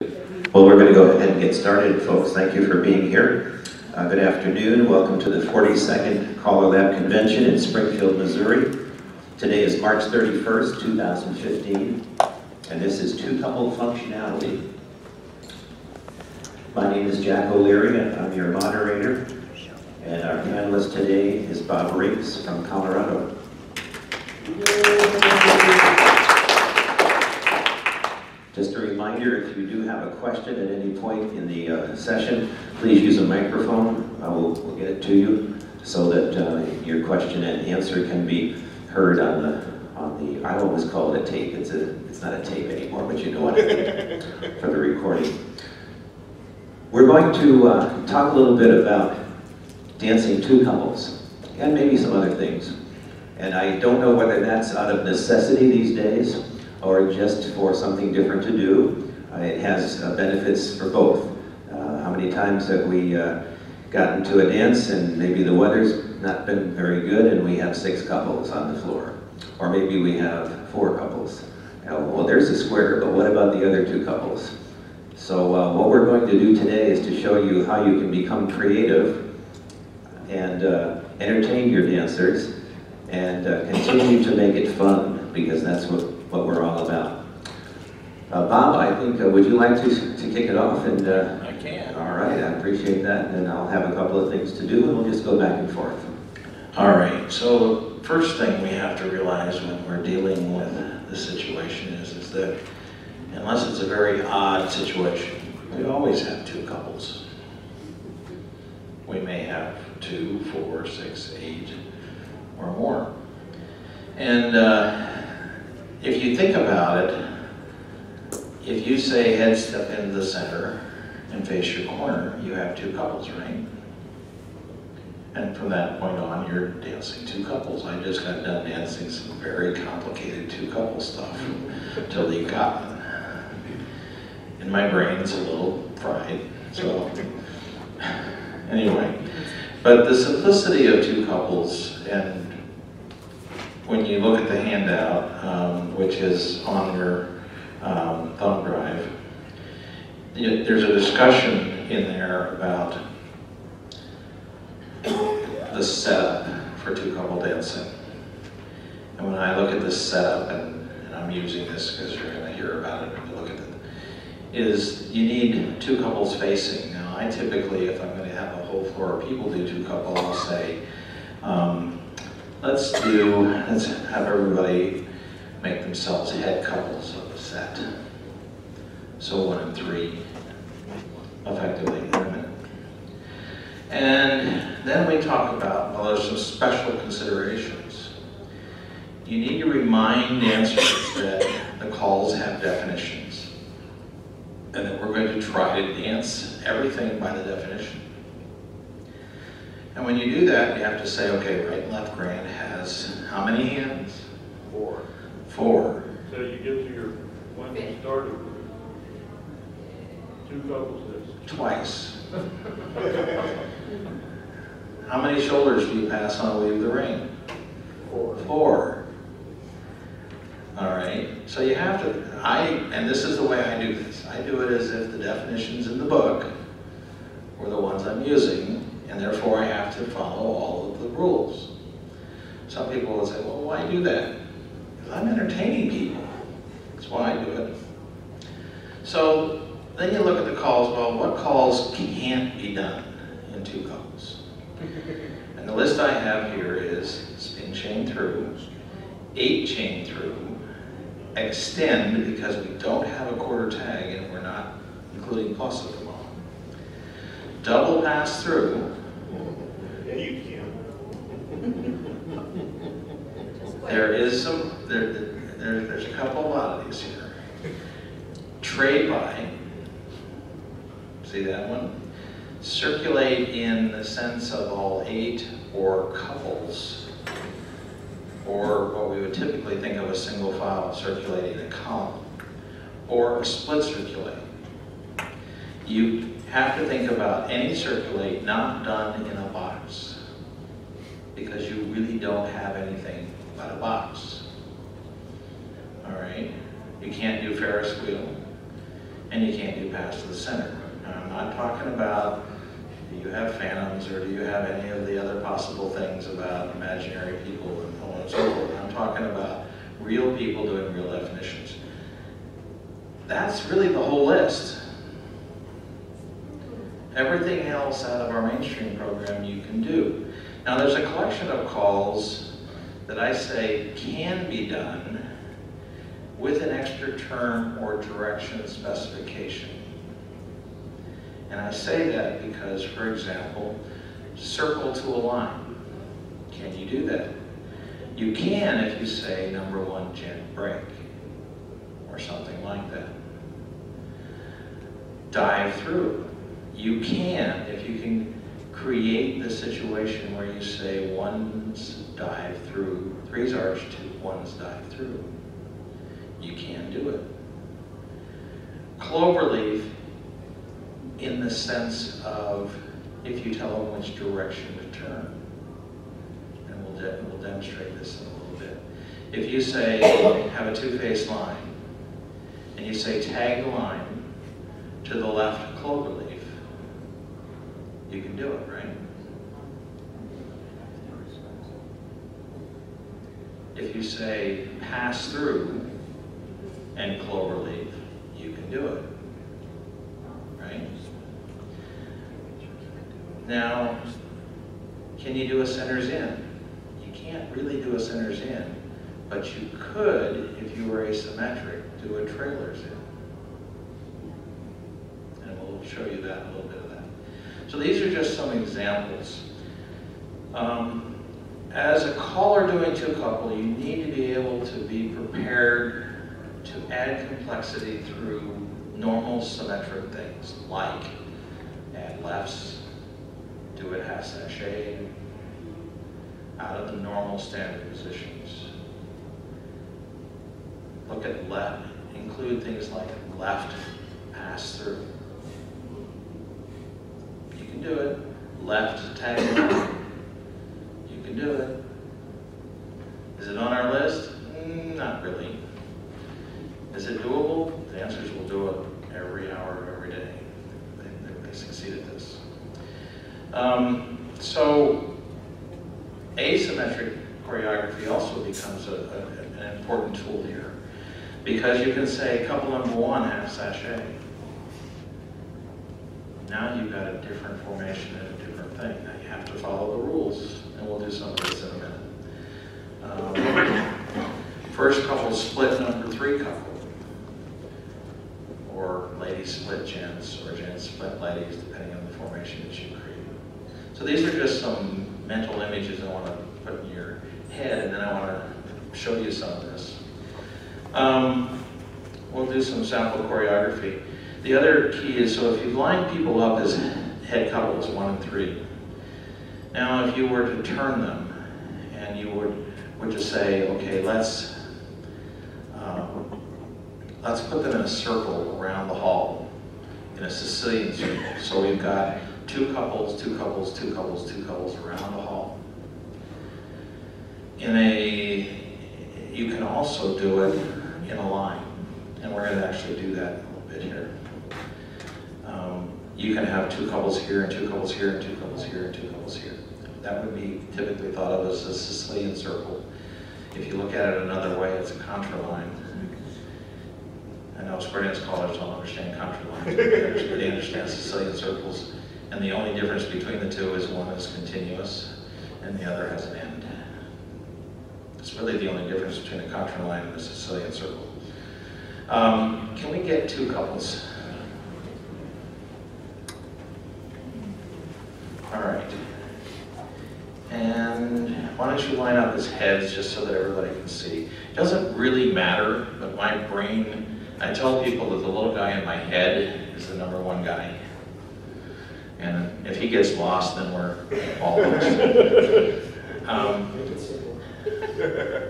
Well, we're going to go ahead and get started, folks. Thank you for being here. Good afternoon. Welcome to the 42nd CALLERLAB Convention in Springfield, Missouri. Today is March 31st, 2015, and this is two-couple functionality. My name is Jack O'Leary, and I'm your moderator. And our panelist today is Bob Riggs from Colorado. Just a reminder, if you do have a question at any point in the session, please use a microphone. We'll get it to you so that your question and answer can be heard on the I always call it a tape. It's not a tape anymore, but you know what I mean, for the recording. We're going to talk a little bit about dancing two couples and maybe some other things. And I don't know whether that's out of necessity these days or just for something different to do. It has benefits for both. How many times have we gotten to a dance and maybe the weather's not been very good and we have 6 couples on the floor? Or maybe we have 4 couples. Well, there's a square, but what about the other 2 couples? So what we're going to do today is to show you how you can become creative and entertain your dancers and continue to make it fun, because that's what we're all about. Bob, I think, would you like to kick it off? And I can. All right, I appreciate that, and I'll have a couple of things to do, and we'll just go back and forth. All right, so the first thing we have to realize when we're dealing with the situation is that unless it's a very odd situation, we always have 2 couples. We may have 2, 4, 6, 8, or more. And if you think about it, if you say head step into the center and face your corner, you have 2 couples, right? And from that point on, you're dancing 2 couples. I just got done dancing some very complicated 2-couple stuff until you got one. And my brain's a little fried, so anyway. But the simplicity of 2 couples, and when you look at the handout, which is on your thumb drive, there's a discussion in there about the setup for 2-couple dancing. And when I look at this setup, and I'm using this because you're going to hear about it when you look at it, is you need 2 couples facing. Now, I typically, if I'm going to have a whole floor of people do 2 couples, I'll say, let's have everybody make themselves head couples of the set. So 1 and 3, effectively, in a minute. And then we talk about, well, there's some special considerations. You need to remind dancers that the calls have definitions, and that we're going to try to dance everything by the definition. And when you do that, you have to say, okay, right and left grand has how many hands? 4. 4. So you get to your, when you started, 2 couples this. Twice. How many shoulders do you pass on Leave the Ring? 4. 4. All right, so you have to, and this is the way I do this. I do it as if the definitions in the book were the ones I'm using, and therefore I have to follow all of the rules. Some people will say, well, why do that? Because I'm entertaining people. That's why I do it. So then you look at the calls. Well, what calls can't be done in 2 couples? And the list I have here is spin chain through, 8 chain through, extend, because we don't have a quarter tag and we're not including plus at the moment, double pass through. Yeah, you can. There is some, there's a couple of oddities here. Trade by, see that one? Circulate in the sense of all 8 or couples, or what we would typically think of as single file circulating a column, or a split circulate. You have to think about any circulate not done in a box, because you really don't have anything but a box. All right? You can't do Ferris wheel. and you can't do pass to the center. Now, I'm not talking about do you have phantoms or do you have any of the other possible things about imaginary people and so on and so forth. I'm talking about real people doing real definitions. That's really the whole list. Everything else out of our mainstream program you can do. Now there's a collection of calls that I say can be done with an extra term or direction specification. And I say that because, for example, circle to a line. Can you do that? You can if you say number 1 gent break or something like that. Dive through. You can if you can create the situation where you say one's dive through, 3's arch to 1's dive through. You can do it. Cloverleaf, in the sense of if you tell them which direction to turn. And we'll demonstrate this in a little bit. If you say, have a two-faced line, and you say tag the line to the left cloverleaf, you can do it, right? If you say pass through and cloverleaf, you can do it, right? Now, can you do a centers in? You can't really do a centers in, but you could, if you were asymmetric, do a trailers in. And we'll show you that, a little bit of that. So these are just some examples. As a caller doing two couple, you need to be able to be prepared to add complexity through normal symmetric things, like add lefts, do it half sachet, out of the normal standard positions. Look at left, include things like left pass through. You can do it. Left tag line. You can do it. Is it on our list? Not really. Is it doable? The answer is we'll do it every hour of every day. They succeed at this. So asymmetric choreography also becomes an important tool here, because you can say couple number 1 half sachet. Now you've got a different formation and a different thing. Now you have to follow the rules, and we'll do some of this in a minute. First couple split number 3 couple, or ladies split gents, or gents split ladies, depending on the formation that you create. So these are just some mental images I want to put in your head, and then I want to show you some of this. We'll do some sample choreography. The other key is, so if you line people up as head couples, 1 and 3, now if you were to turn them, and you would just say, okay, let's put them in a circle around the hall, in a Sicilian circle. So we've got 2 couples, 2 couples, 2 couples, 2 couples around the hall. You can also do it in a line, and we're going to actually do that a little bit here. You can have 2 couples here, and 2 couples here, and 2 couples here, and 2 couples here. That would be typically thought of as a Sicilian circle. If you look at it another way, it's a contra line. I know experienced callers don't understand contra lines, but they understand Sicilian circles. And the only difference between the two is one is continuous and the other has an end. It's really the only difference between a contra line and a Sicilian circle. Can we get 2 couples? All right. And why don't you line up as heads just so that everybody can see. It doesn't really matter, but my brain, I tell people that the little guy in my head is the number 1 guy. And if he gets lost, then we're all lost.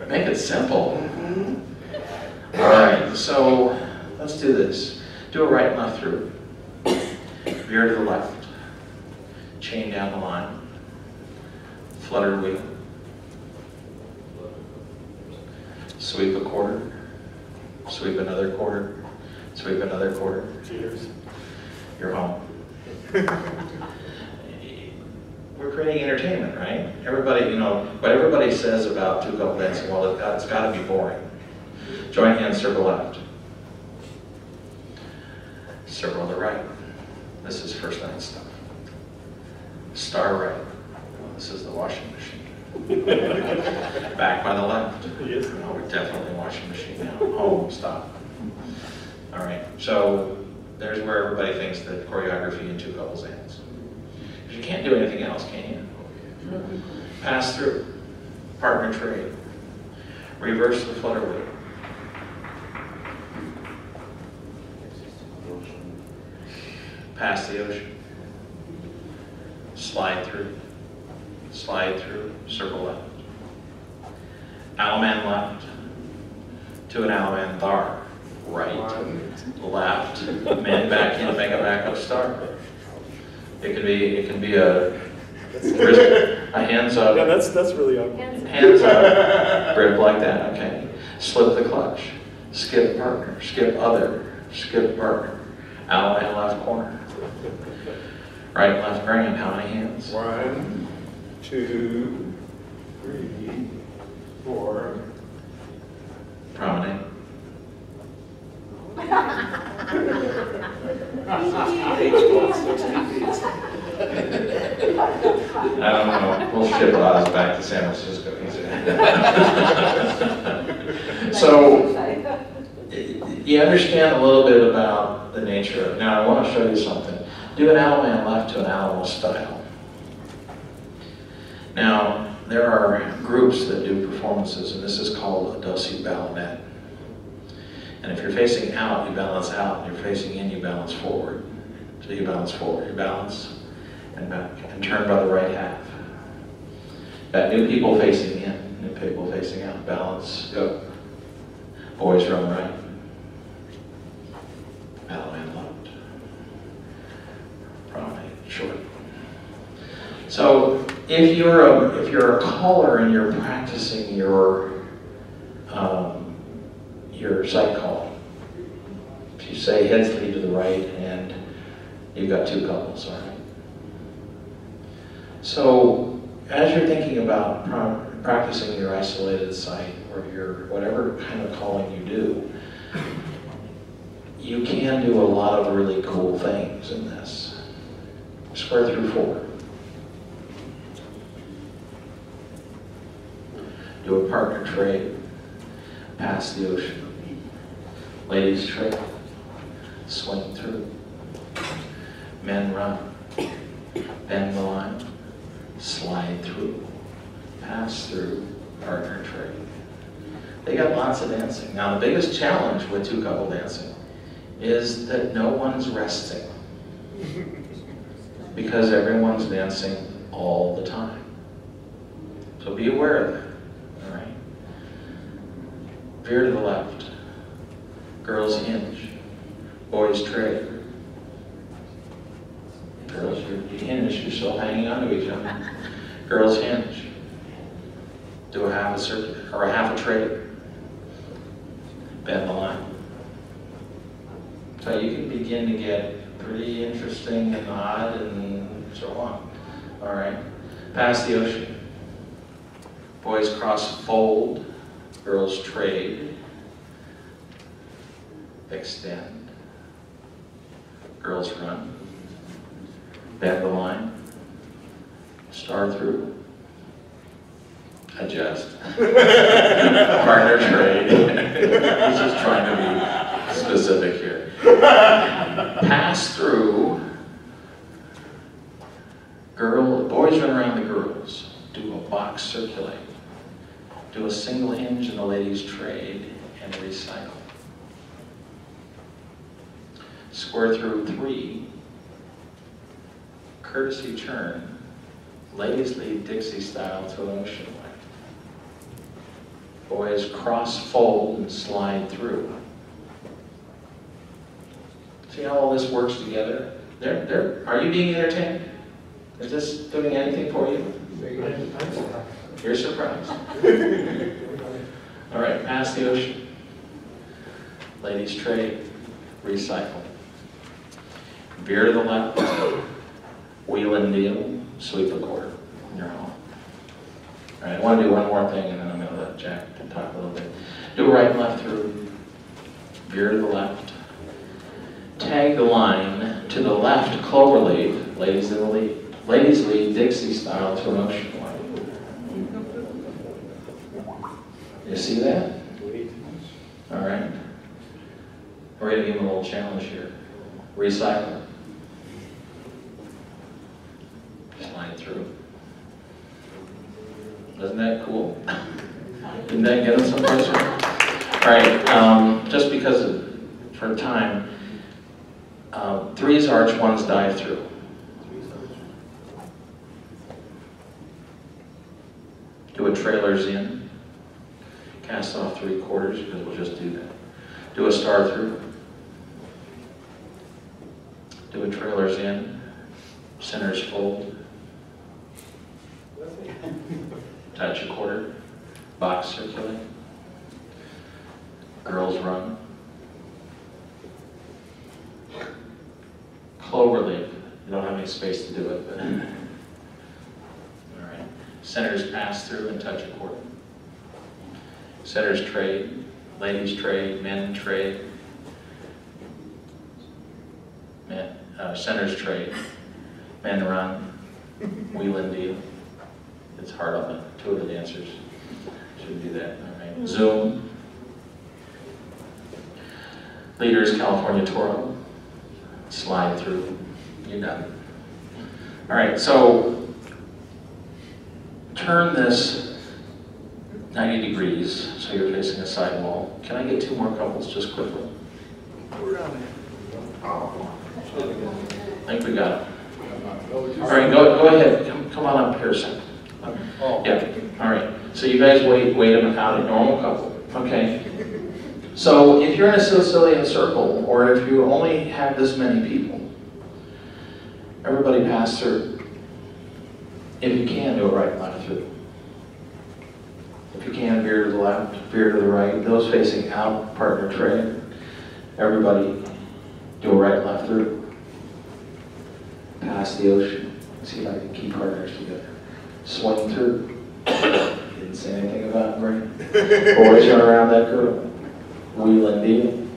Make it simple. All right, so let's do this. Do a right and left through. Veer to the left. Chain down the line. Flutter wheel. Sweep a quarter. Sweep another quarter. Sweep another quarter. Cheers. You're home. We're creating entertainment, right? Everybody, you know, what everybody says about two-couple dancing, well, it's got to be boring. Join hands, circle left. Circle to the right. This is first night stuff. Star right. Well, this is the washing machine. Back by the left. Yes. Oh, we're definitely washing machine now. Home, stop. All right, so there's where everybody thinks that choreography in two couples ends. Because you can't do anything else, can you? Pass through. Partner trade. Reverse the flutter weight. Pass the ocean. Slide through. Slide through. Circle left. Alaman left. To an Alaman thar. Right. Left. Men back in, make a backup star. It can be a hands up. Yeah, that's really awkward. Hands up. Grip like that, okay. Slip the clutch. Skip partner. Skip other. Skip partner. Alaman left corner. Right, left grand. How many hands? 1, 2, 3, 4. Promenade. I don't know. We'll ship Oz back to San Francisco. So, you understand a little bit about the nature of it. Now, I want to show you something. Do an Alaman left to an Alamo style. Now, there are groups that do performances, and this is called a do-si ballonet. And if you're facing out, you balance out. And you're facing in, you balance forward. So you balance forward. You balance and back and turn by the right half. Got new people facing in, new people facing out. Balance, go. Boys run right. Alaman left. Promenade, short. So if you're a caller and you're practicing your sight call, if you say heads lead to the right and you've got two couples, all right? So as you're thinking about practicing your isolated sight or your whatever kind of calling you do, you can do a lot of really cool things in this. Square through 4. Do a partner trade. Pass the ocean. Ladies trade. Swing through. Men run. Bend the line. Slide through. Pass through. Partner trade. They got lots of dancing. Now the biggest challenge with two-couple dancing is that no one's resting. Because everyone's dancing all the time. So be aware of that. All right. Veer to the left. Girls hinge. Boys trade. Girls, you hinge, you're still hanging on to each other. Girls hinge. Do a half a circuit, or a half a trade. Bend the line. So you can begin to get pretty interesting and odd and so on. All right. Pass the ocean. Boys cross fold. Girls trade. Extend. Girls run. Bend the line. Star through. Adjust. Partner trade. He's just trying to be specific here. Pass through. Boys run around the girls. Do a box circulate. Do a single hinge in the ladies trade and recycle. Square through 3. Courtesy turn. Ladies lead Dixie style to an ocean way. Boys cross fold and slide through. See how all this works together? Are you being entertained? Is this doing anything for you? You're surprised. All right, pass the ocean. Ladies trade. recycle. Veer to the left, wheel and deal, sweep a quarter. You're home. All right, I want to do one more thing, and then I'm going to let Jack talk a little bit. Do a right and left through. Veer to the left. Tag the line to the left, cloverleaf. Ladies in the lead. Ladies lead Dixie style to an ocean line. You see that? All right. We're going to give them a little challenge here. Recycle. Slide through. Isn't that cool? Didn't that get us someplace? All right. Just because for time, 3's arch, 1's dive through. Do a trailers in. Cast off 3/4 because we'll just do that. Do a star through. Do a trailers in. Centers fold. Touch a quarter. Box circulate. Girls run. Cloverleaf. You don't have any space to do it, but all right. Centers pass through and touch a quarter. Centers trade. Ladies trade. Men trade. Men, centers trade. Men run. Wheel and deal. It's hard on the 2 of the dancers. Shouldn't do that. All right. Zoom. Leaders California Choreo. Slide through. You're done. All right, so turn this 90 degrees so you're facing a side wall. Can I get 2 more couples just quickly? I think we got it. All right, go ahead. Come on up here a second. Yeah, all right. So you guys wait them out, a normal couple. Okay. So if you're in a Sicilian circle, or if you only have this many people, everybody pass through. If you can, do a right and left through. If you can, veer to the left, veer to the right. Those facing out, partner trade. Everybody do a right and left through. Pass the ocean. See if I can keep partners together. Swing through. Didn't say anything about brain. Boys run around that girl. Wheel and deal.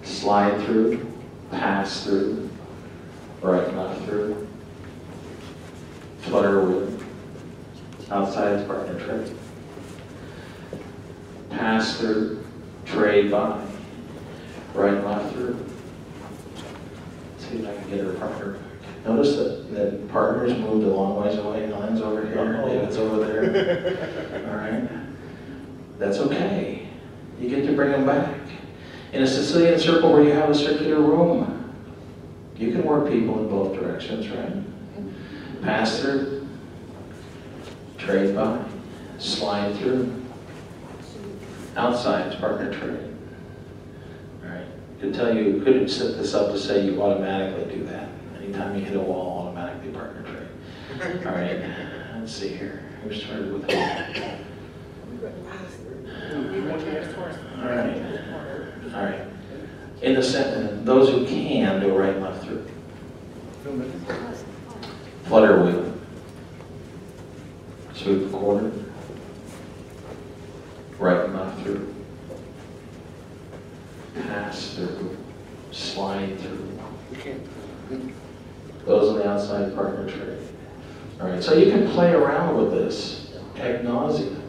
Slide through. Pass through. Right and left through. Flutter wheel. Outside is partner trade. Pass through. Trade by. Right and left through. See if I can get her partner. Notice that partners moved a long ways away. Helen's over here, David's over there. All right. That's okay. You get to bring them back. In a Sicilian circle where you have a circular room, you can work people in both directions, right? Pass through, trade by, slide through. Outside is partner trade. All right. Could set this up to say you automatically do that. Anytime you hit a wall, automatically partner trade. All right. Let's see here. We started with that. All right. All right. In the center, those who can do a right and left through. Flutter wheel. Sweep a quarter. Right and left through. Pass through. Slide through. Those on the outside, partner trade. All right. So you can play around with this ad nauseum.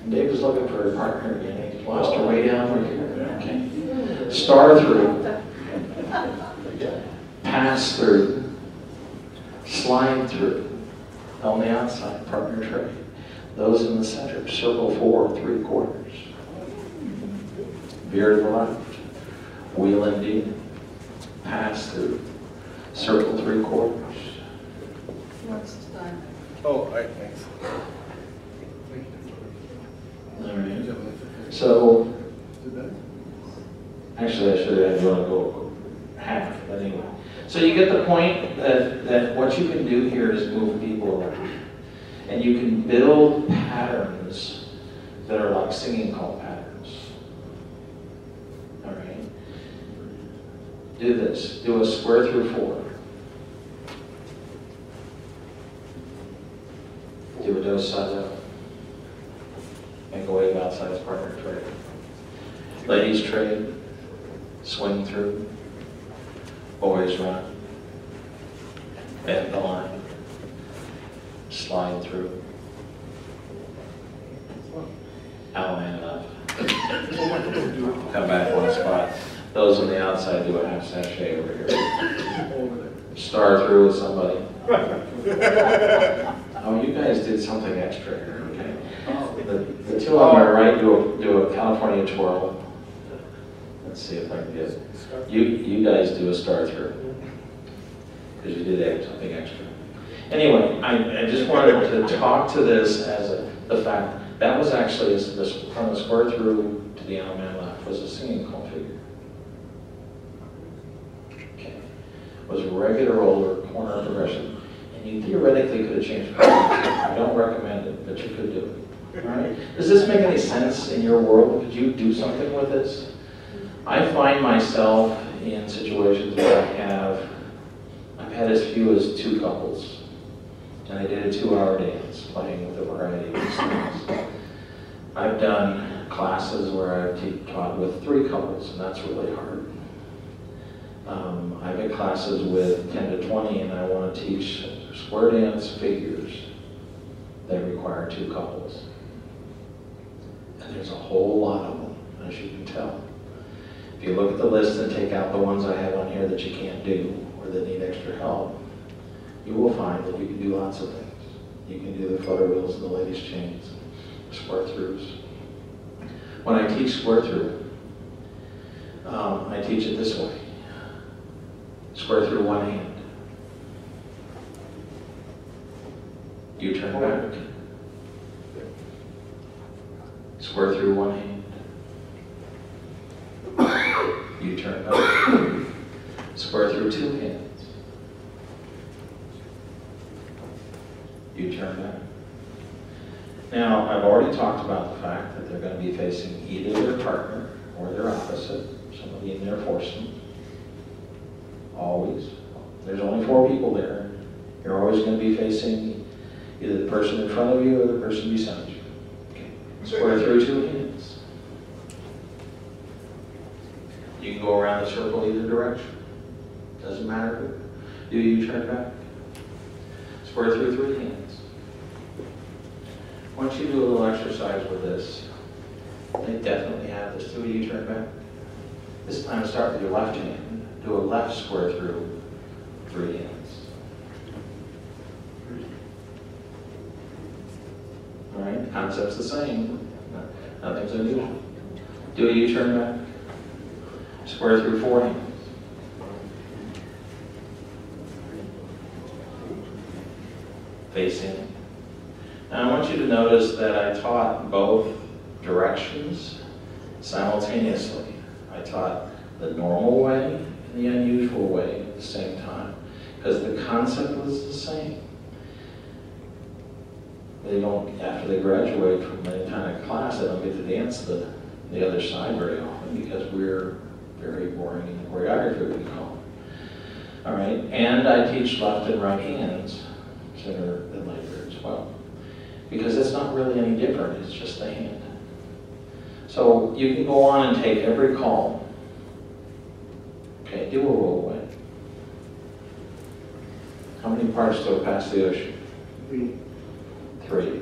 Dave was looking for a partner again. He lost her way down over here. Okay. Star through. Pass through. Slide through. On the outside, partner trade. Those in the center, circle 4, 3/4. Veer to the left. Wheel and deal. Pass through. Circle 3/4. What's done? Oh, all right, thanks. All right. So, actually, I should have had you want to go half, but anyway. So you get the point that what you can do here is move people around. And you can build patterns that are like singing call patterns. All do this. Do a square through 4. Do a dose side up. Make a wave outside his partner trade. Ladies trade. Swing through. Boys run. Bend the line. Slide through. Outline up. Come back one spot. Those on the outside do a half sachet over here. Star through with somebody. Oh, you guys did something extra here, okay? The two on my right do a California twirl. Let's see if I can get it. You guys do a star through. Because you did something extra. Anyway, I just wanted to talk to this as the fact that was actually from the square through to the out man left was a singing call figure. Okay. Was a regular older corner progression. And you theoretically could have changed it. I don't recommend it, but you could do it. All right? Does this make any sense in your world? Could you do something with this? I find myself in situations where I've had as few as 2 couples. And I did a 2-hour dance playing with a variety of these things. I've done classes where I've taught with 3 couples, and that's really hard. I've had classes with 10 to 20, and I want to teach square dance figures that require 2 couples. And there's a whole lot of them, as you can tell. If you look at the list and take out the ones I have on here that you can't do or that need extra help, you will find that you can do lots of things. You can do the flutter wheels and the ladies' chains, square throughs. When I teach square through, I teach it this way. Square through one hand. You turn back. Square through one hand. You turn back. Square through 2 hands. You turn back. Now, I've already talked about the fact that they're going to be facing either their partner or their opposite, somebody in their foursome. Always. There's only 4 people there. You're always going to be facing either the person in front of you or the person beside you. Okay. Square through 2 hands. You can go around the circle either direction. Doesn't matter. Do you turn back? Square through 3 hands. I want you to do a little exercise with this. They definitely have this. Do a U-turn back. This time start with your left hand. Do a left square through 3 hands. All right, the concept's the same. Nothing's unusual. Do a U-turn back. Square through 4 hands. Facing. Now I want you to notice that I taught both directions simultaneously. I taught the normal way and the unusual way at the same time, because the concept was the same. They don't, after they graduate from any kind of class, they don't get to dance the other side very often because we're very boring in the choreography, we call it. All right, and I teach left and right hands sooner than later as well, because it's not really any different, it's just the hand. So you can go on and take every call. Okay, do a roll away. How many parts to pass the ocean? 3.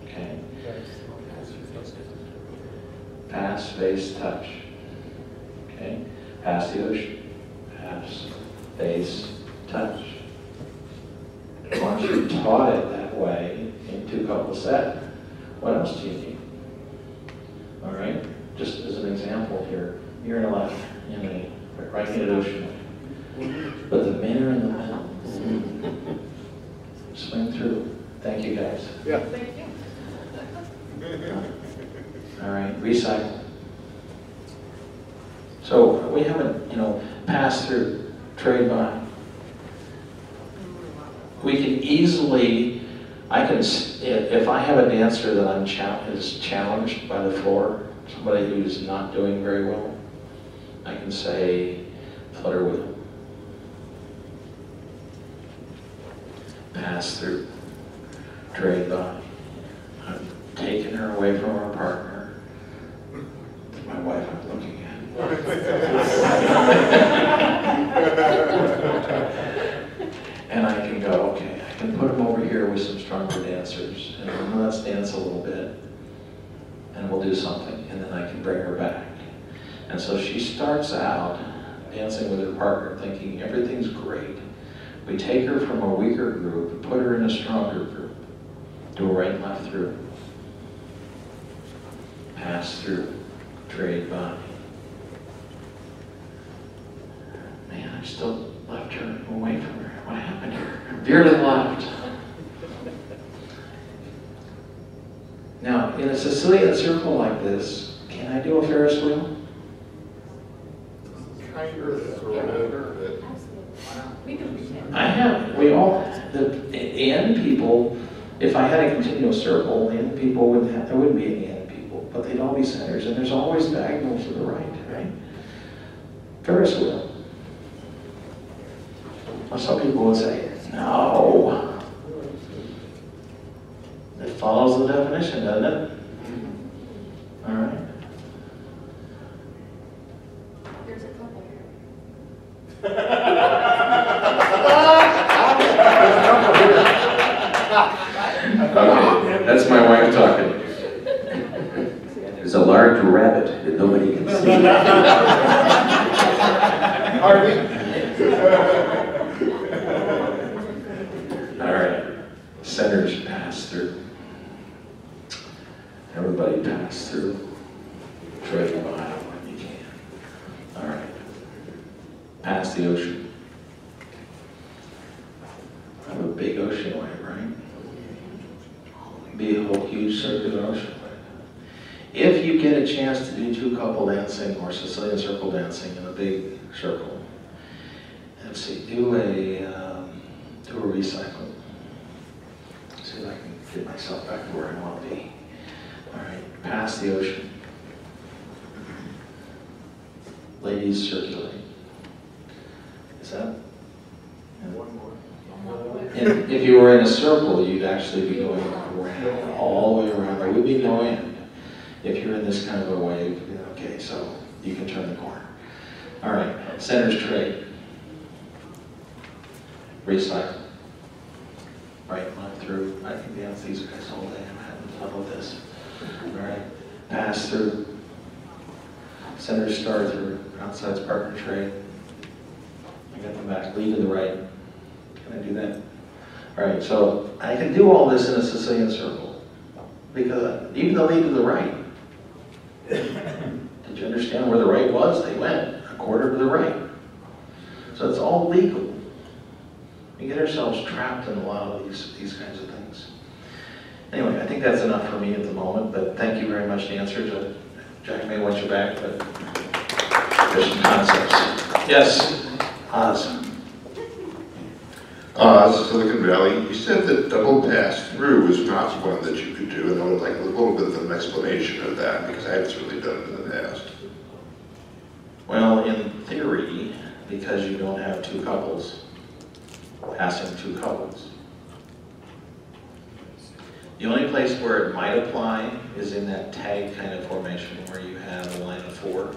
Okay. Pass, face, touch. Okay. Pass the ocean. Pass, face, touch. Once you taught it that way in 2 couple set, what else do you need? All right. Just as an example here, you're in a left, in a right-handed ocean, but the men are in the middle. Swing through. Thank you, guys. Yeah. Thank you. All right, recycle. So we haven't, passed through, trade by. We can easily, if I have a dancer that is challenged by the floor, somebody who's not doing very well, I can say, flutter wheel. Pass through, trade body. I'm taking her away from her partner. My wife I'm looking at. And I can go, okay, I can put him over here with some stronger dancers, and then let's dance a little bit, and we'll do something, and then I can bring her back. And so she starts out dancing with her partner, thinking everything's great. We take her from a weaker group, put her in a stronger group, do a right and left through, pass through, trade body. Man, I still left her away from her. What happened here? Veer to the left. Now, in a Sicilian circle like this, can I do a Ferris wheel? We can pretend. I have. We all, the end people, if I had a continuous circle, the end people wouldn't have, there wouldn't be any end people, but they'd all be centers, and there's always diagonals to the right? Ferris wheel. Well, some people would say, no. It follows the definition, doesn't it? All right. There's a couple here. Okay, that's my wife talking. There's a large rabbit that nobody can see. All right, centers pass through. Everybody pass through. Tread the mile when you can. All right, pass the ocean. I have a big ocean wave, right? Be a whole huge circular ocean wave. If you get a chance to do two couple dancing or Sicilian circle dancing in a big circle, let's see, do a recycle. See if I can get myself back to where I want to be. All right, pass the ocean. Ladies circulate. Is that? One more. And if you were in a circle, you'd actually be going around, all the way around. There would be no end. If you're in this kind of a wave, okay, so you can turn the corner. All right, centers trade. Recycle. Right, left through. I can dance these guys all day. I'm having fun with this. All right, pass through. Centers star through. Outside's partner trade. I got them back. Lead to the right. Can I do that? All right, so I can do all this in a Sicilian circle because even the lead to the right. Did you understand where the right was? They went a quarter to the right. So it's all legal. We get ourselves trapped in a lot of these kinds of things. Anyway, I think that's enough for me at the moment, but thank you very much to answer. Jack may want you back, but there's some concepts. Yes, Oz. Silicon Valley, you said that double pass-through was not one that you could do, and I would like a little bit of an explanation of that, because I haven't really done it in the past. Well, in theory, because you don't have two couples, passing two couples. The only place where it might apply is in that tag kind of formation where you have a line of four.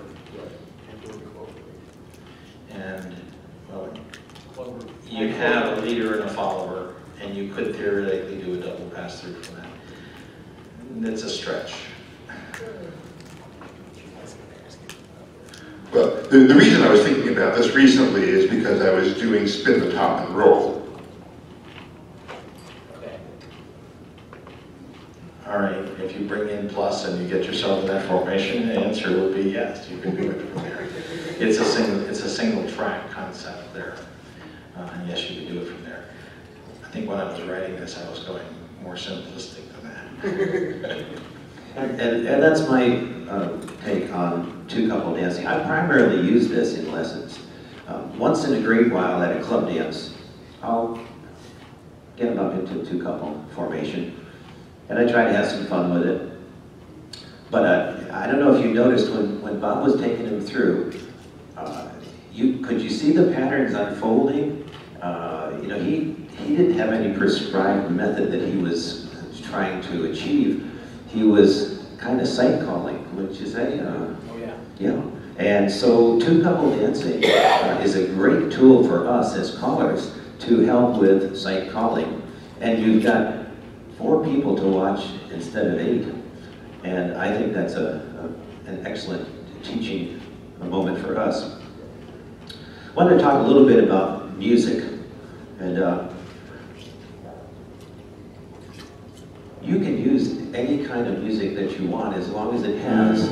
And, well, you'd have a leader and a follower, and you could theoretically do a double pass-through from that. It's a stretch. Well, the reason I was thinking about this recently is because I was doing spin the top and roll. All right, if you bring in plus and you get yourself in that formation, the answer would be yes, you can do it from there. It's a single track concept there. And yes, you can do it from there. I think when I was writing this, I was going more simplistic than that. And that's my take on two couple dancing. I primarily use this in lessons. Once in a great while at a club dance, I'll get them up into two couple formation, and I try to have some fun with it. But I don't know if you noticed when Bob was taking him through, could you see the patterns unfolding? You know, he didn't have any prescribed method that he was trying to achieve. He was kind of sight calling, wouldn't you say? Oh, yeah. Yeah. And so two-couple dancing is a great tool for us as callers to help with sight calling. And you've got 4 people to watch instead of 8. And I think that's an excellent teaching moment for us. I want to talk a little bit about music. And you can use any kind of music that you want as long as it has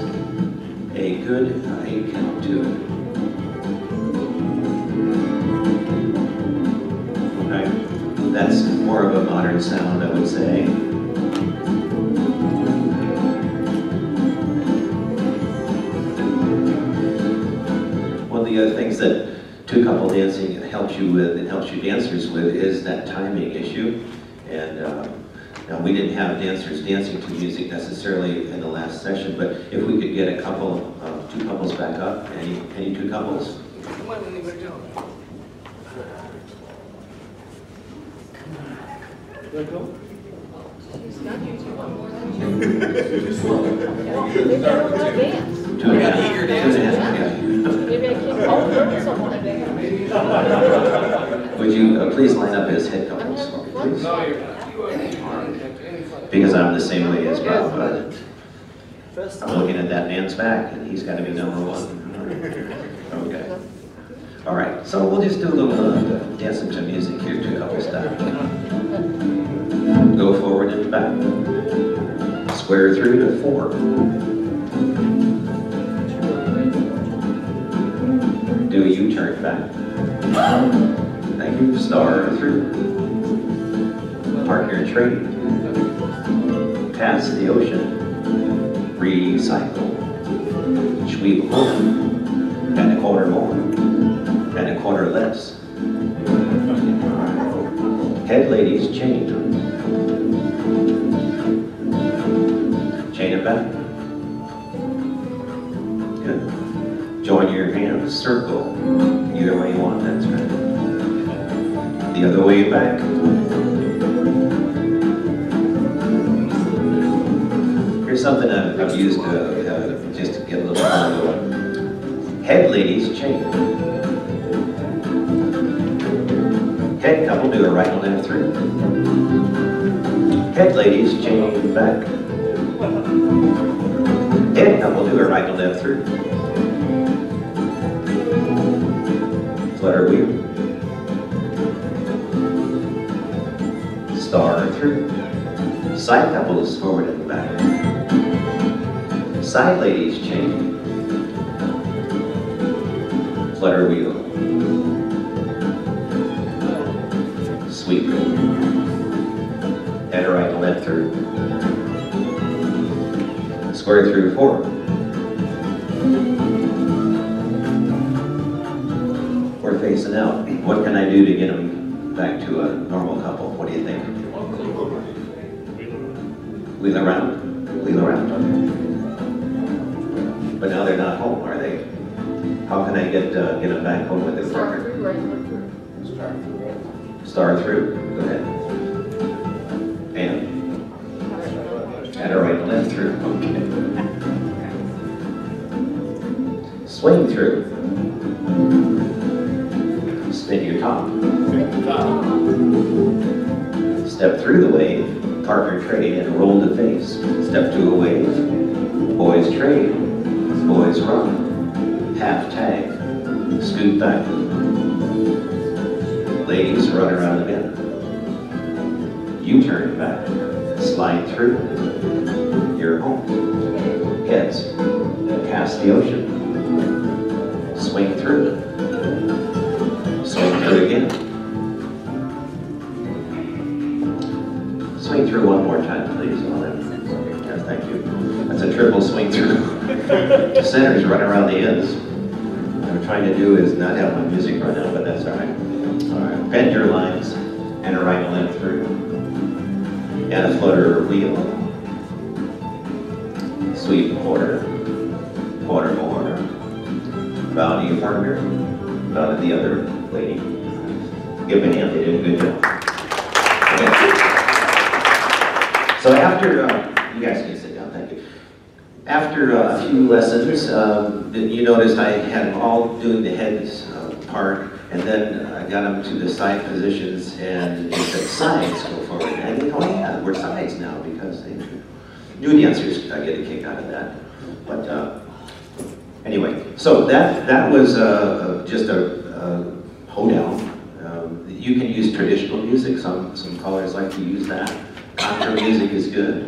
a good 8 count to it. Okay? That's more of a modern sound, I would say. One of the other things that two-couple dancing helps you with, and helps you dancers with, is that timing issue. And now we didn't have dancers dancing to music necessarily in the last session, but if we could get a couple, 2 couples back up, any 2 couples? Come on, anybody do Let go. She's got you two one more than you. Maybe I don't want to dance. 2 and a half. eager 2 and a half, yeah. Maybe I can't call her someone to dance. Would you please line up as head couples for me, please? No, you're not. Because I'm the same way as Bob, but I'm looking at that man's back, and he's got to be number 1. Okay. All right, so we'll just do a little dancing to music here, 2 couples down. Go forward and back. Square through to 4. Do a U-turn back. Thank you. Star through. Park your train. Pass the ocean. Recycle. Sweep more. And a quarter more. And a quarter less. Head ladies, chain. Chain it back. Good. Join your hands, circle. Either way you want, that's right. The other way back. Here's something I've used just to get a little more. Head ladies, chain. Head couple, do a right and left through. Head ladies, chain back. Head couple, do a right and left through. Flutter wheel. Star through. Side couples forward and back. Side ladies, chain. Flutter wheel. Sweep. And a right and left through. Square through 4. We're facing out. What can I do to get them back to a normal couple? What do you think? Wheel around? Wheel around. But now they're not home, are they? How can I get them back home with their Star partner? through, right, look through. Star through. Go ahead. And a right and left through. Okay. Swing through. Spin your top. Step through the wave, partner trade, and roll the face. Step to a wave, boys trade, boys run, half tag, scoot back. Ladies run around the bend. U-turn back, slide through, you're home. Heads, pass the ocean, swing through. Swing through again. Swing through one more time, please. Yes, thank you. That's a triple swing through. The center's running around the ends. What I'm trying to do is not have my music run out, but that's all right. All right. Bend your lines and a right and left through. And a flutter wheel. Sweep quarter. Quarter more. Bow to your partner. the other lady. Give them a hand, they did a good job. Okay. So after, you guys can sit down, thank you. After a few lessons, you noticed I had them all doing the heads part, and then I got them to the side positions, and it said sides go forward. And I think, oh yeah, we're sides now, because they new dancers get a kick out of that. But anyway, so that was just a hoedown. You can use traditional music. Some callers like to use that. Contra music is good.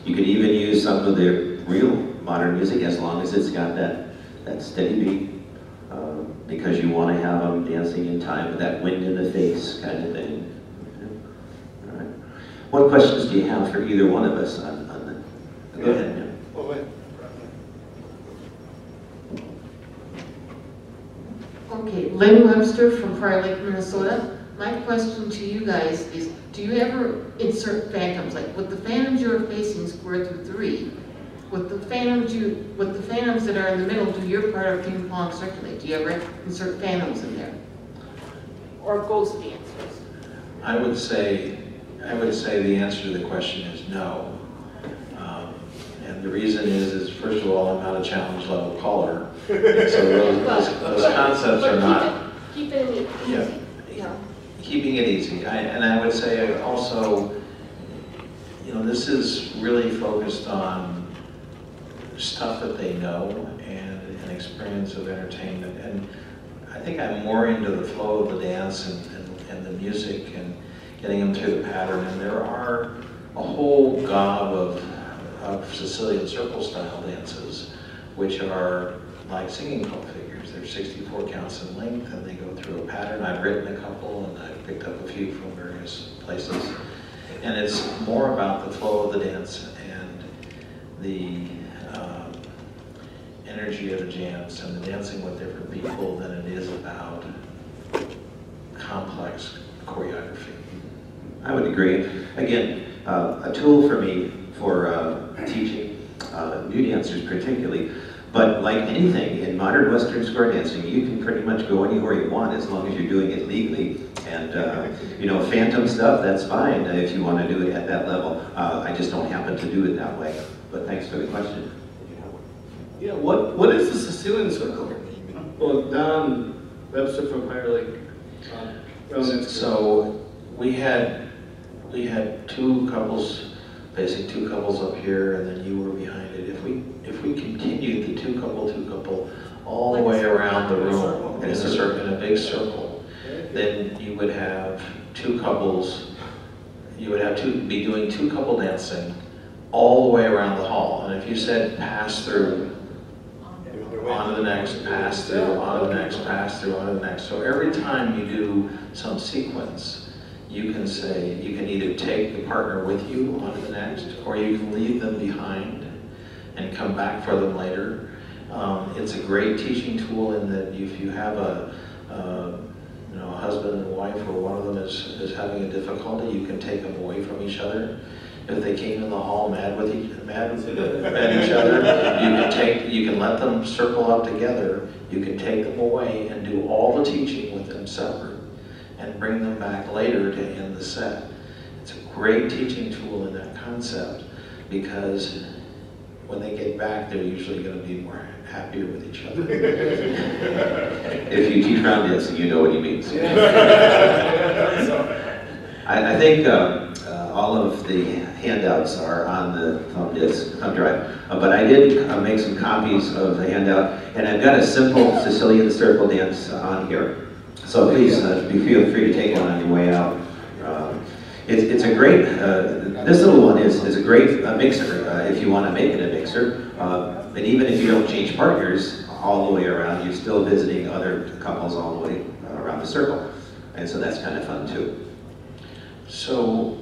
You can even use some of the real modern music as long as it's got that steady beat, because you want to have them dancing in time with that wind in the face kind of thing. All right. What questions do you have for either one of us on that? Go ahead, Jim. Oh, wait. Okay, Lynn Webster from Prior Lake, Minnesota. My question to you guys is, do you ever insert phantoms? Like with the phantoms you're facing square through 3, with the phantoms that are in the middle, do your part of ping pong circulate? Do you ever insert phantoms in there? Or ghost dancers? I would say the answer to the question is no. And the reason is first of all, I'm not a challenge level caller. And so those concepts are not. Keep it easy. Yeah. Yeah. Keeping it easy. And I would say also, this is really focused on stuff that they know and an experience of entertainment. And I think I'm more into the flow of the dance and the music and getting them through the pattern. And there are a whole gob of Sicilian circle style dances, which are like singing folk figures. They're 64 counts in length, and they go through a pattern. I've written a couple, and I've picked up a few from various places. And it's more about the flow of the dance and the energy of the jams and the dancing with different people than it is about complex choreography. I would agree. Again, a tool for me for teaching new dancers particularly, but like anything in modern Western square dancing, you can pretty much go anywhere you want as long as you're doing it legally. And phantom stuff, that's fine if you want to do it at that level. I just don't happen to do it that way. But thanks for the question. Yeah, what is the Sicilian circle? Well, Don Webster from Prior Lake. So we had two couples, facing two couples up here, and then you were behind it. If we continued the two couple all the way around the room in a big circle, then you would have two couples. You would have to be doing two couple dancing all the way around the hall. And if you said pass through, on to the next, pass through, on to the next, pass through, on to the next. So every time you do some sequence, you can either take the partner with you on to the next, or you can leave them behind and come back for them later. It's a great teaching tool in that if you have a husband and wife, or one of them is having a difficulty, you can take them away from each other. If they came in the hall mad at each other, you can let them circle up together. You can take them away and do all the teaching with them separate, and bring them back later to end the set. It's a great teaching tool in that concept, because when they get back, they're usually going to be more happier with each other. If you teach round dancing, you know what he means. I think all of the handouts are on the thumb drive, but I did make some copies of the handout, and I've got a simple Sicilian circle dance on here. So please feel free to take one on your way out. It's a great, this little one is a great mixer if you want to make it a mixer. And even if you don't change partners all the way around, you're still visiting other couples all the way around the circle. And so that's kind of fun too. So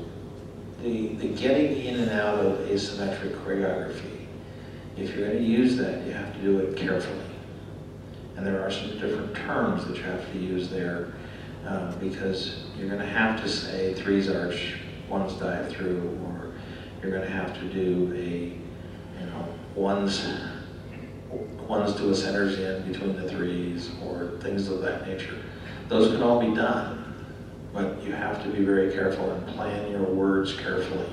the getting in and out of asymmetric choreography, if you're going to use that, you have to do it carefully. And there are some different terms that you have to use there, because you're going to have to say 3's arch, 1's dive through, or you're going to have to do a 1's ones to a center's in between the threes, or things of that nature. Those can all be done, but you have to be very careful and plan your words carefully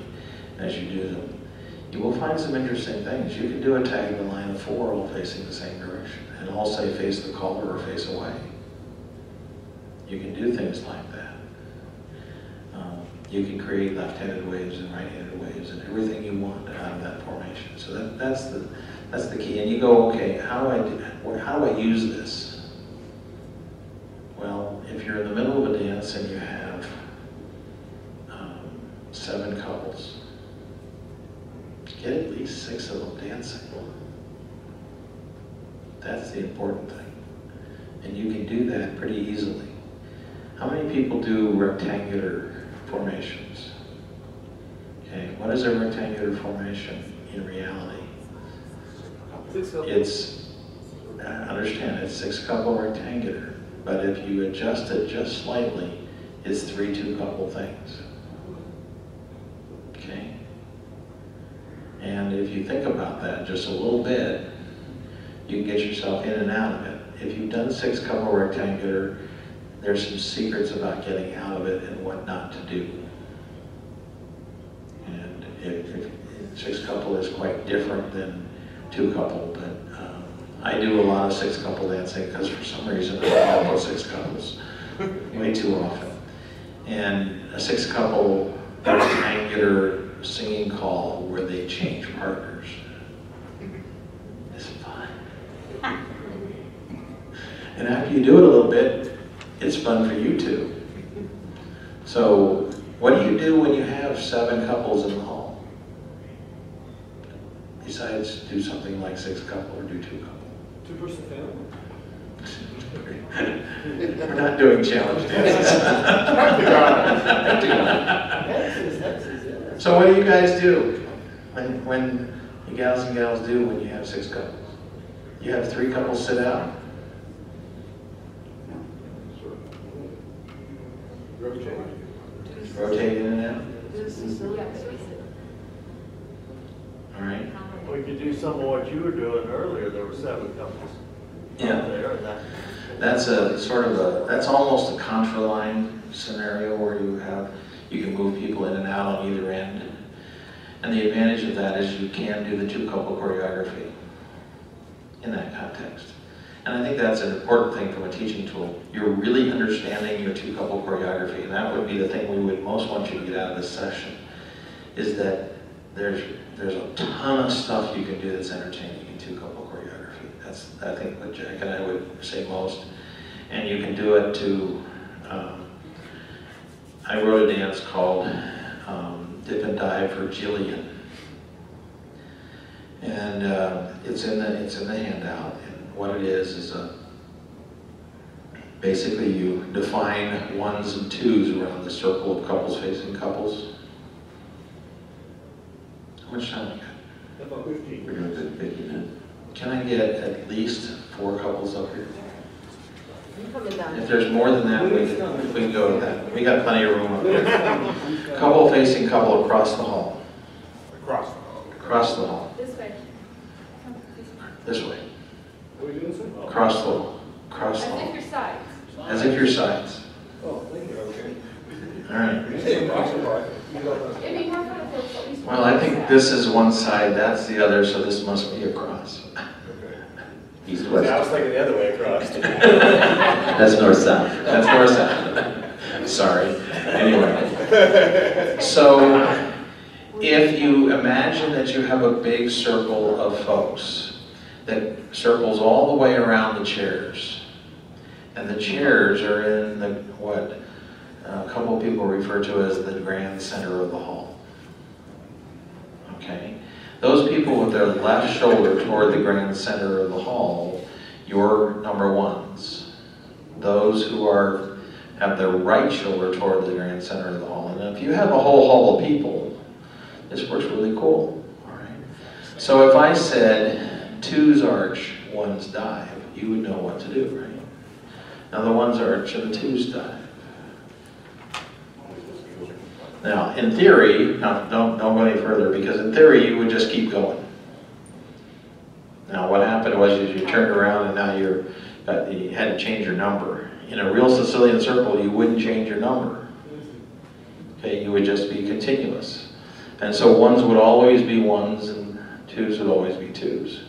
as you do them. You will find some interesting things. You can do a tag in line of 4 all facing the same direction, and all say face the caller or face away. You can do things like that. You can create left-handed waves and right-handed waves and everything you want out of that formation. So that's the key. And you go, okay, how do I use this? Well, if you're in the middle of a dance and you have 7 couples, get at least 6 of them dancing. That's the important thing. And you can do that pretty easily. How many people do rectangular formations? Okay, what is a rectangular formation in reality? It's, understand, it's 6 couple rectangular, but if you adjust it just slightly, it's 3 2-couple things. Okay? And if you think about that just a little bit, you can get yourself in and out of it. If you've done 6 couple rectangular, there's some secrets about getting out of it and what not to do. And if 6 couple is quite different than 2 couple, but I do a lot of 6 couple dancing because for some reason I follow 6 couples way too often. And a 6 couple rectangular singing call where they change partners is fun. And after you do it a little bit, it's fun for you too. So what do you do when you have 7 couples in the hall? Besides do something like 6 couple or do 2 couple? 2-person family. We're not doing challenge dances. So what do you guys do when you gals and gals do when you have 6 couples? You have 3 couples sit out. Rotate in and out. All right. We could do some of what you were doing earlier. There were 7 couples. Yeah. There, and That's a sort of a, that's almost a contra line scenario where you can move people in and out on either end. And the advantage of that is you can do the 2 couple choreography in that context. And I think that's an important thing from a teaching tool. You're really understanding your 2 couple choreography, and that would be the thing we would most want you to get out of this session, is that there's a ton of stuff you can do that's entertaining in 2 couple choreography. That's, I think, what Jack and I would say most. And you can do it to, I wrote a dance called Dip and Dive for Jillian. And it's in the handout. What it is basically you define 1s and 2s around the circle of couples facing couples. How much time we got? About 15. We're doing good 50 minutes. Can I get at least 4 couples up here? I'm coming down. If there's more than that, we can go to that. We got plenty of room up here. Couple facing couple across the hall. Across the hall. Across the hall. This way. This way. Are we doing something? Across the hall. Across As the if hall. your sides. As if you're sides. Oh, thank you. Okay. All right. It'd be more fun if it was at least. Well, I think this is one side, that's the other, so this must be across. East, I west. was thinking the other way across. That's north-south. That's north-south. Sorry. Anyway. So, if you imagine that you have a big circle of folks that circles all the way around the chairs, and the chairs are in the, what a couple of people refer to as the grand center of the hall. Okay? Those people with their left shoulder toward the grand center of the hall, you're number 1s. Those who have their right shoulder toward the grand center of the hall. And if you have a whole hall of people, this works really cool. All right. So if I said 2s arch, 1s dive, you would know what to do, right? Now the 1s arch and the 2s dive. Now, in theory, now don't go any further, because in theory you would just keep going. Now, what happened was you turned around and now you had to change your number. In a real Sicilian circle, you wouldn't change your number. Okay, you would just be continuous. And so ones would always be ones and twos would always be twos.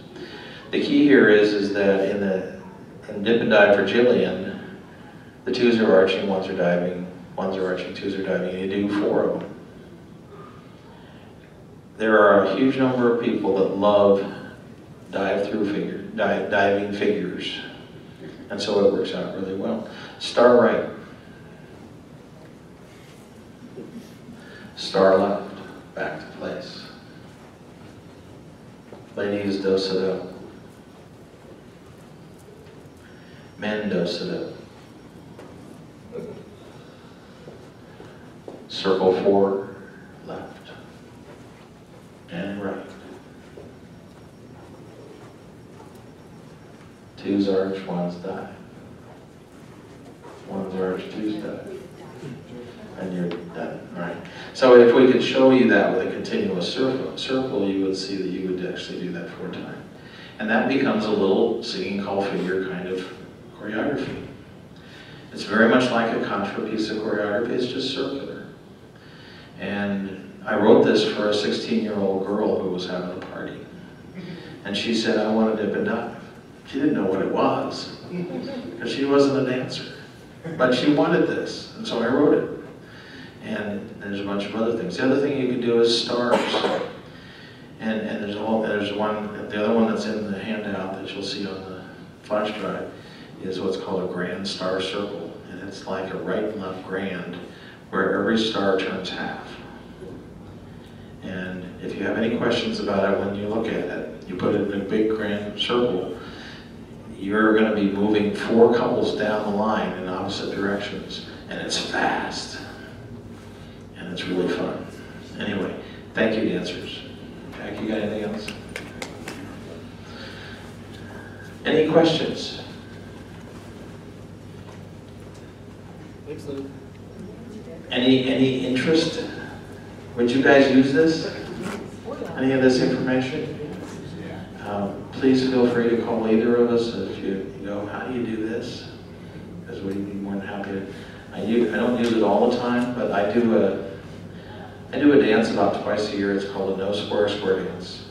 The key here is that in dip and dive for Jillian, the twos are arching, ones are diving, ones are arching, twos are diving, and you do 4 of them. There are a huge number of people that love diving figures, and so it works out really well. Star right, star left, back to place. Ladies, dose it up. Men, dose it up. Circle 4, left and right. Twos arch, ones dive. Ones arch, twos dive. And you're done, all right? So if we could show you that with a continuous circle, you would see that you would actually do that 4 times. And that becomes a little singing call figure kind of choreography. It's very much like a contra piece of choreography, it's just circular. And I wrote this for a 16-year-old girl who was having a party. And she said, I want to dip and dive. She didn't know what it was, because she wasn't a dancer. But she wanted this, and so I wrote it. And there's a bunch of other things. The other thing you can do is stars. And there's one, the other one that's in the handout that you'll see on the flash drive is what's called a grand star circle. And it's like a right and left grand where every star turns half. And if you have any questions about it when you look at it, you put it in a big grand circle, you're going to be moving 4 couples down the line in opposite directions. And it's fast. And it's really fun. Anyway, thank you, dancers. Jack, you got anything else? Any questions? Excellent. Any interest? Would you guys use this? Any of this information? Please feel free to call either of us if you go, how do you do this? Because we'd be more than happy to. I don't use it all the time, but I do a dance about twice a year. It's called a no square square dance.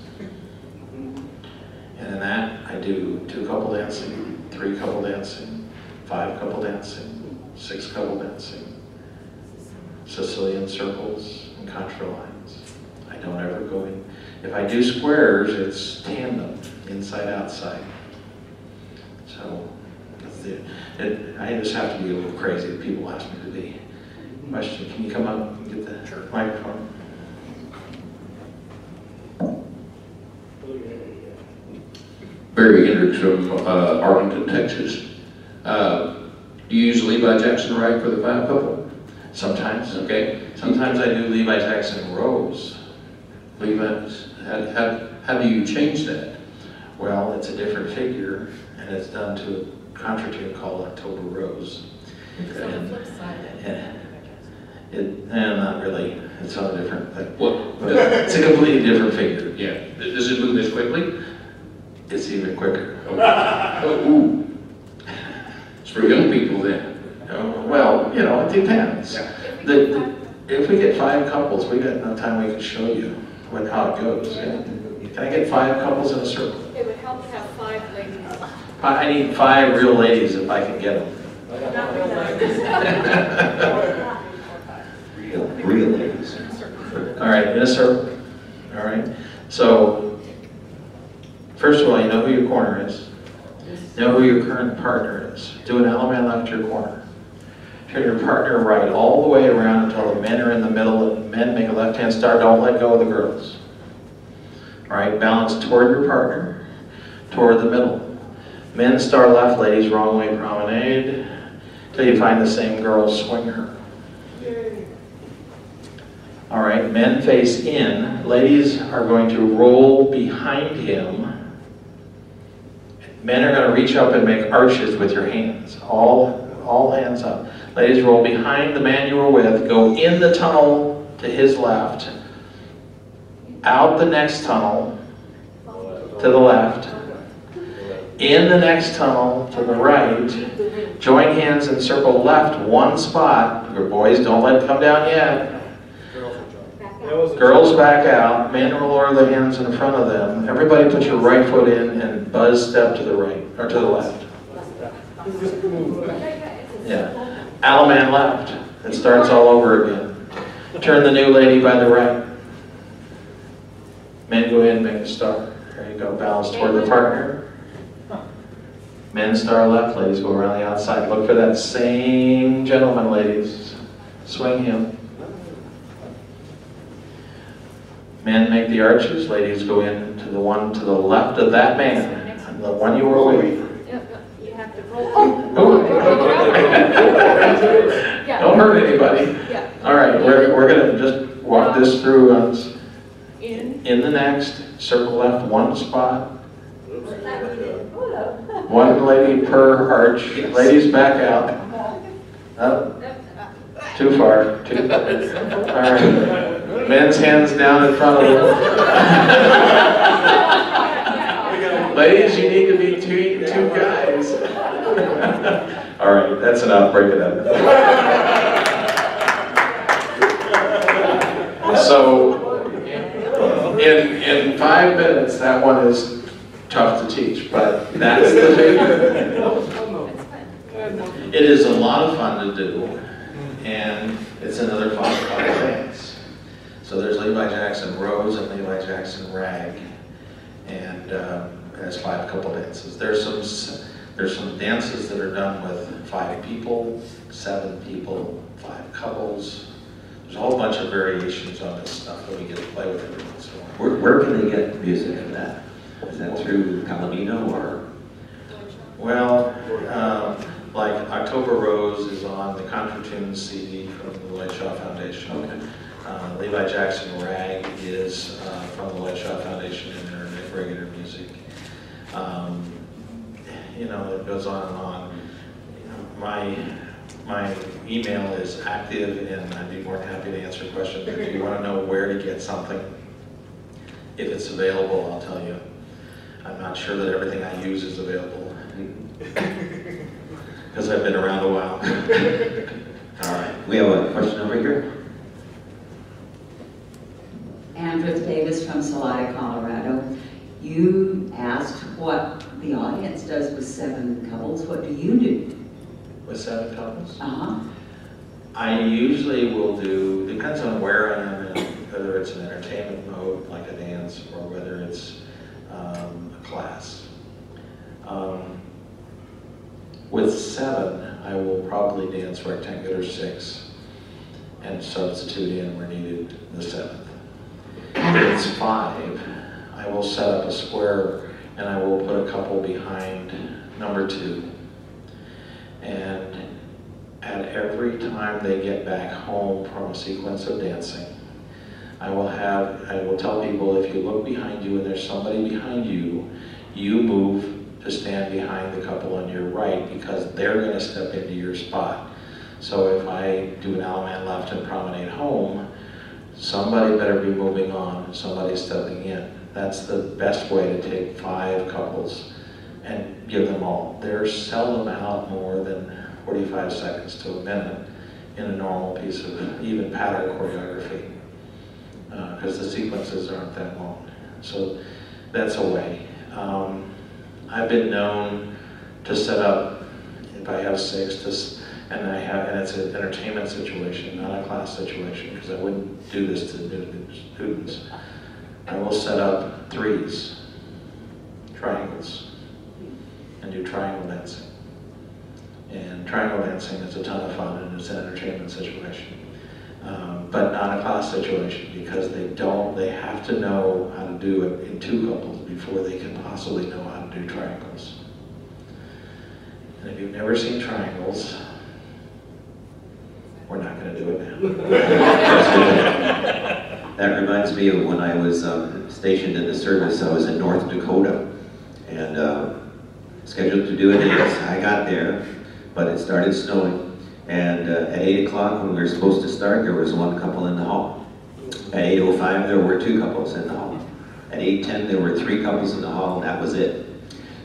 And in that, I do 2 couple dancing, 3 couple dancing, 5 couple dancing, 6 couple dancing, Sicilian circles, and contra lines. I don't ever go in. If I do squares, it's tandem, inside, outside. So, I just have to be a little crazy if people ask me to be. Question, can you come up and get the microphone? Barry Hendricks from Arlington, Texas. Do you use Levi Jackson right for the 5 couple? Sometimes. Okay. Sometimes I do Levi Jackson rows. Levi's. How do you change that? Well, it's a different figure, and it's done to a contra tune called October Rose. It's on the flip side. Not really. It's on a different thing. What? It's a completely different figure. Yeah. Does it move as quickly? It's even quicker. Oh, ooh. It's for young people then. Well, you know, it depends. Yeah. If we get 5 couples, we got enough time we can show you how it goes. Yeah. Can I get 5 couples in a circle? It would help to have 5 ladies. I need 5 real ladies if I can get them. Not really. Real ladies. All right, in a circle. All right. So, first of all, you know who your corner is. You know who your current partner is. Do an Allemande left to your corner. Turn your partner right all the way around until the men are in the middle, and men make a left-hand star. Don't let go of the girls. All right, balance toward your partner, toward the middle. Men star left, ladies wrong way promenade, till you find the same girl, swing her. All right, men face in. Ladies are going to roll behind him. Men are going to reach up and make arches with your hands. All hands up. Ladies, roll behind the man you were with. Go in the tunnel to his left. Out the next tunnel to the left. In the next tunnel to the right, join hands and circle left one spot. Your boys, don't let it come down yet. Girls back out. Men will lower the hands in front of them. Everybody put your right foot in and buzz step to the right, or to the left. Yeah. Alaman left. It starts all over again. Turn the new lady by the right. Men go in, make a star. There you go, balance toward the partner. Men star left, ladies go around the outside. Look for that same gentleman, ladies. Swing him. Men make the arches, ladies go in to the one to the left of that man, the one you were with. You have to roll. Don't hurt anybody. Yeah. All right, we're gonna just walk this through us. In. The next, circle left one spot. One lady per arch. Ladies back out. Up. Too far. All right. Men's hands down in front of them. Ladies, you need to be two guys. All right, that's enough. Break it up. So, in 5 minutes, that one is tough to teach, but that's the figure. It is a lot of fun to do, and it's another fun dance. So there's Levi Jackson Rose and Levi Jackson Rag, and there's 5 couple dances. There's some dances that are done with 5 people, 7 people, 5 couples. There's a whole bunch of variations on this stuff that we get to play with every once in a while. Where can they get music for that? Is that through Calamino or? Well, like October Rose is on the Contratunes CD from the Lloyd Shaw Foundation. Okay. Levi Jackson Rag is from the Lloyd Shaw Foundation in their regular music. You know, it goes on and on. You know, my email is active, and I'd be more than happy to answer questions. If you want to know where to get something, if it's available, I'll tell you. I'm not sure that everything I use is available, because I've been around a while. All right. We have a question over here. Andrea Davis from Salida, Colorado. You asked what the audience does with 7 couples. What do you do? With 7 couples? Uh-huh. I usually will do, depends on where I am in, whether it's an entertainment mode, like a dance, or whether it's a class. With 7, I will probably dance rectangular 6 and substitute in where needed the 7th. If it's 5, I will set up a square and I will put a couple behind number 2. And at every time they get back home from a sequence of dancing, I will tell people, if you look behind you and there's somebody behind you, you move to stand behind the couple on your right, because they're going to step into your spot. So if I do an Alaman left and promenade home, somebody better be moving on, somebody stepping in. That's the best way to take 5 couples and give them all. They're seldom out more than 45 seconds to a minute in a normal piece of even pattern choreography, because the sequences aren't that long. So that's a way. I've been known to set up, if I have 6, and it's an entertainment situation, not a class situation, because I wouldn't do this to new students. I will set up 3s, triangles, and do triangle dancing. And triangle dancing is a ton of fun, and it's an entertainment situation. But not a class situation, because they have to know how to do it in 2 couples before they can possibly know how to do triangles. And if you've never seen triangles, we're not going to do it now. That reminds me of when I was stationed in the service. I was in North Dakota and scheduled to do a dance. I got there, but it started snowing. And at 8 o'clock, when we were supposed to start, there was 1 couple in the hall. At 8:05, there were 2 couples in the hall. At 8:10, there were 3 couples in the hall, and that was it.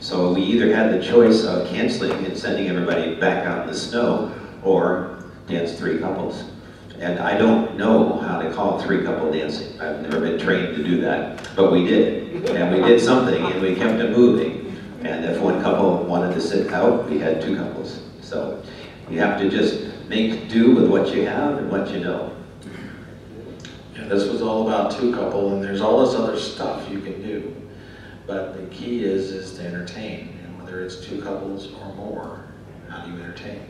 So we either had the choice of canceling and sending everybody back out in the snow, or dance 3 couples. And I don't know how to call 3-couple dancing. I've never been trained to do that, but we did. And we did something, and we kept it moving. And if one couple wanted to sit out, we had 2 couples. So you have to just make do with what you have and what you know. Yeah, this was all about 2-couple, and there's all this other stuff you can do. But the key is to entertain, and whether it's 2 couples or more, how do you entertain?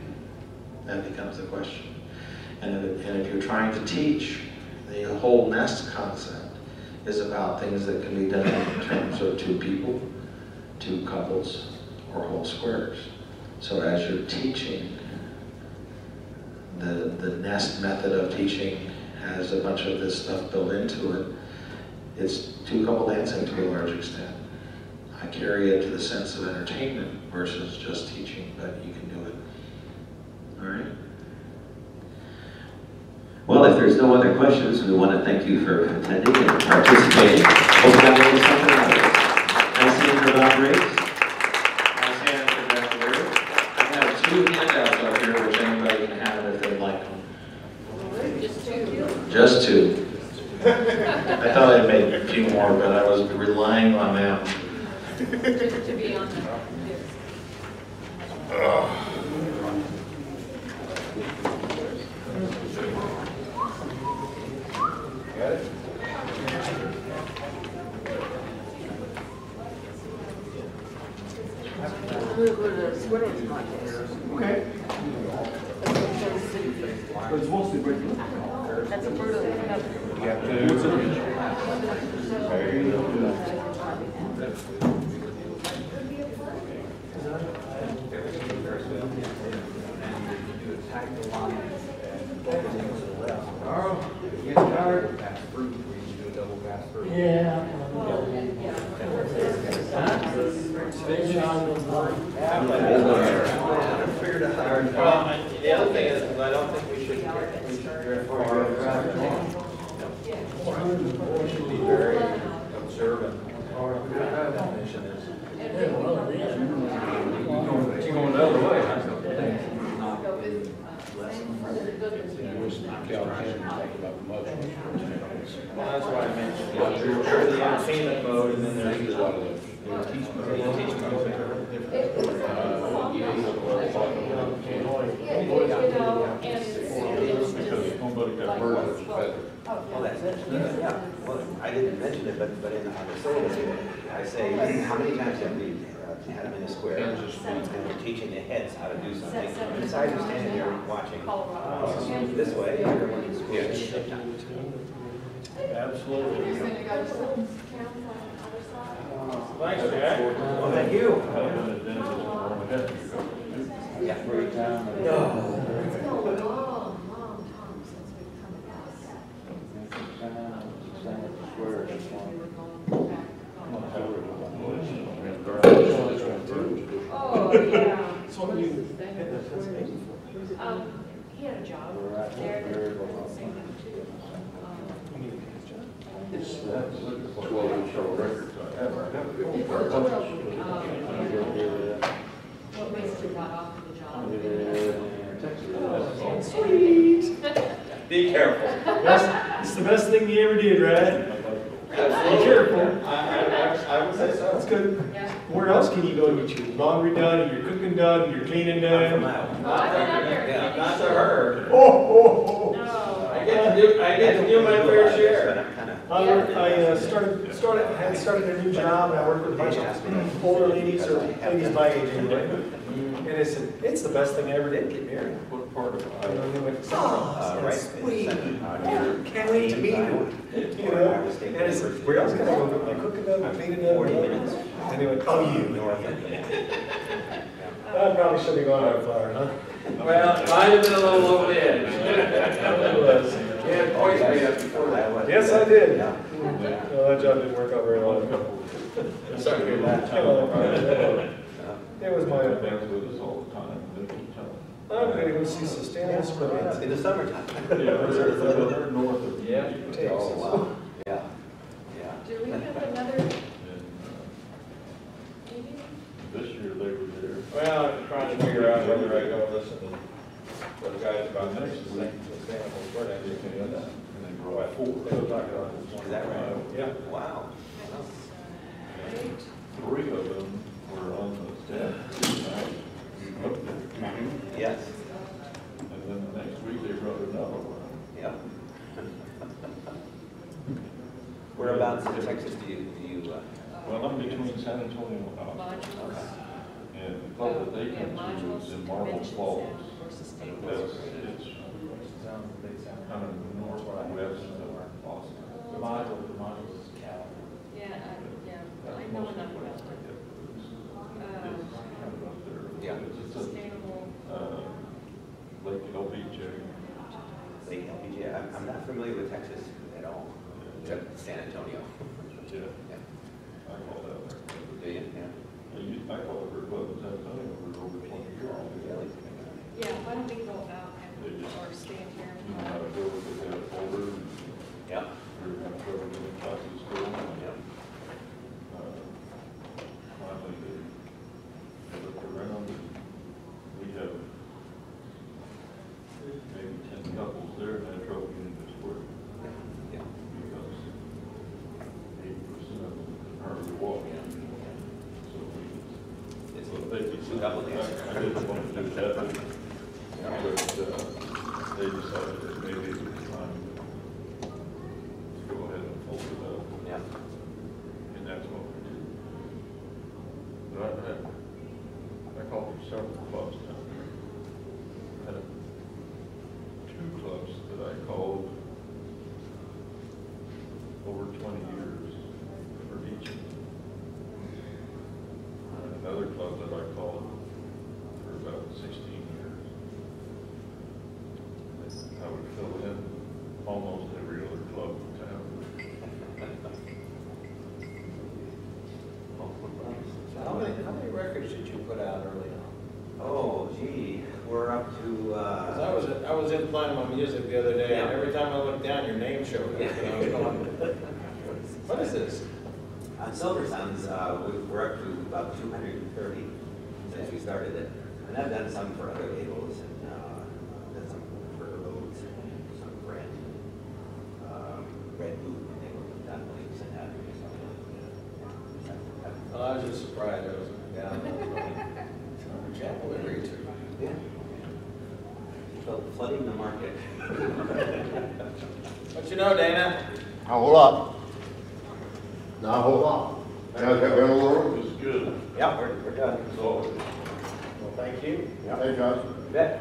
That becomes the question. And if you're trying to teach, the whole nest concept is about things that can be done in terms of 2 people, 2 couples, or whole squares. So as you're teaching, the nest method of teaching has a bunch of this stuff built into it. It's 2-couple dancing to a large extent. I carry it to the sense of entertainment versus just teaching, but you can do it. All right? Well, if there's no other questions, we want to thank you for attending and participating. Hope you got a little something out of it. Nice hand for Bob Riggs. Nice hand for Dr. Leary. I have 2 handouts up here which anybody can have if they'd like them. Just 2. I thought I'd make a few more, but I was relying on them. To be on the. I'm gonna go to the swimming contest. Okay. But it's mostly break. That's a brutal. The other thing is, I don't think we should be very observant. Our definition is. You're going the other way. Well, that's why I mentioned, there's the entertainment mode, and then there's the teach mode. Nobody got birds. Well, that's it. Yeah. Well, I didn't mention it, but on the syllabus, I say, how many times have we had them in a square and we're teaching the heads how to do something? And the sides are standing there watching this way, everyone is square. Absolutely. Thanks, Jack. Well, thank you. Yeah. It's been a long time since we've come Oh, yeah. So when you He had a job there. It's 12-inch record. What basically got off of the job? sweet. Be careful. It's the best thing you ever did, right? Be careful. I would say so. That's good. Yeah. Where else can you go to get your laundry done, and your cooking done, and your cleaning done? Not to her. Oh. No. I get to do my fair share. I had started a new job, and I worked with a bunch of older ladies, or ladies my age anyway. And I said, it's the best thing I ever did, get married. What part of And they went, oh, Right. that's sweet. Can't wait to meet you. You know? And I said, where else can I go get my cooking done, my cleaning done? 40 minutes. And they went, oh, you. I probably shouldn't have gone that far, huh? Well, it might have been a little over the edge. It was. You had poised me up before that. Yes, I did. Yeah. No, that job didn't work out very well. Sorry to hear that. It was my own. things with us all the time? I'm going to go see Sicilian Springfield. In the summertime. They're north of. Yeah. Oh, wow. Yeah. Yeah. Do we have another meeting? The guys about next to me, they can end up, and they brought 4. Is that right? Yeah. Wow. 3 of them were on the staff. Up there. Yes. And then the next week, they brought another one. Yep. Whereabouts in Texas do you Well, I'm between San Antonio and Austin. Modules. And the club that they We have come to modules, is in Marble convention Falls. center versus It's tables. kind of northwest of Austin. The modules is Cal. Yeah, I know enough about it. It's kind of up there. Yeah. It's a, Sustainable. Lake LBJ. Lake LPG? I'm not familiar with Texas at all, except San Antonio. Yeah. Yeah. I call that there. Do you? Yeah. I call it for club in San Antonio for over 20 years. Really? Yeah, why don't we go out They just- or stand here? You know how to go with it, they have a folder, and Yeah. you're going to cover the classes school. Yeah. Finally, they looked around, and we have maybe 10 couples there that have trouble getting this work. Yeah. Because 80% of them can hardly walk. So It's they could. two couple days. I didn't want to do that, but they decided that maybe it was time to go ahead and fold it up. Yeah. And that's what we did. But I called for several clubs down there. I had 2 clubs that I called over 20 years for each of them. And another club that I called for about 16 years. I would fill in almost every other club in town. How many records did you put out early on? Oh, gee, we're up to, 'Cause I was in playing my music the other day, and every time I looked down, your name showed up, and I was going, what is this? on Silver Suns, we're up to about 230 since we started it. And I've done some for other labels, and done some for Rhodes, and some Red Boot, and they were done links and that. Well, I was just surprised, I was down, I was going, Chapel agreed to. Yeah. Flooding the market. What you know, Dana? A whole lot. Not a whole lot. How's that been, Laura? It was good. Yeah, we're done. As always. Well, thank you. Hey, guys. You bet.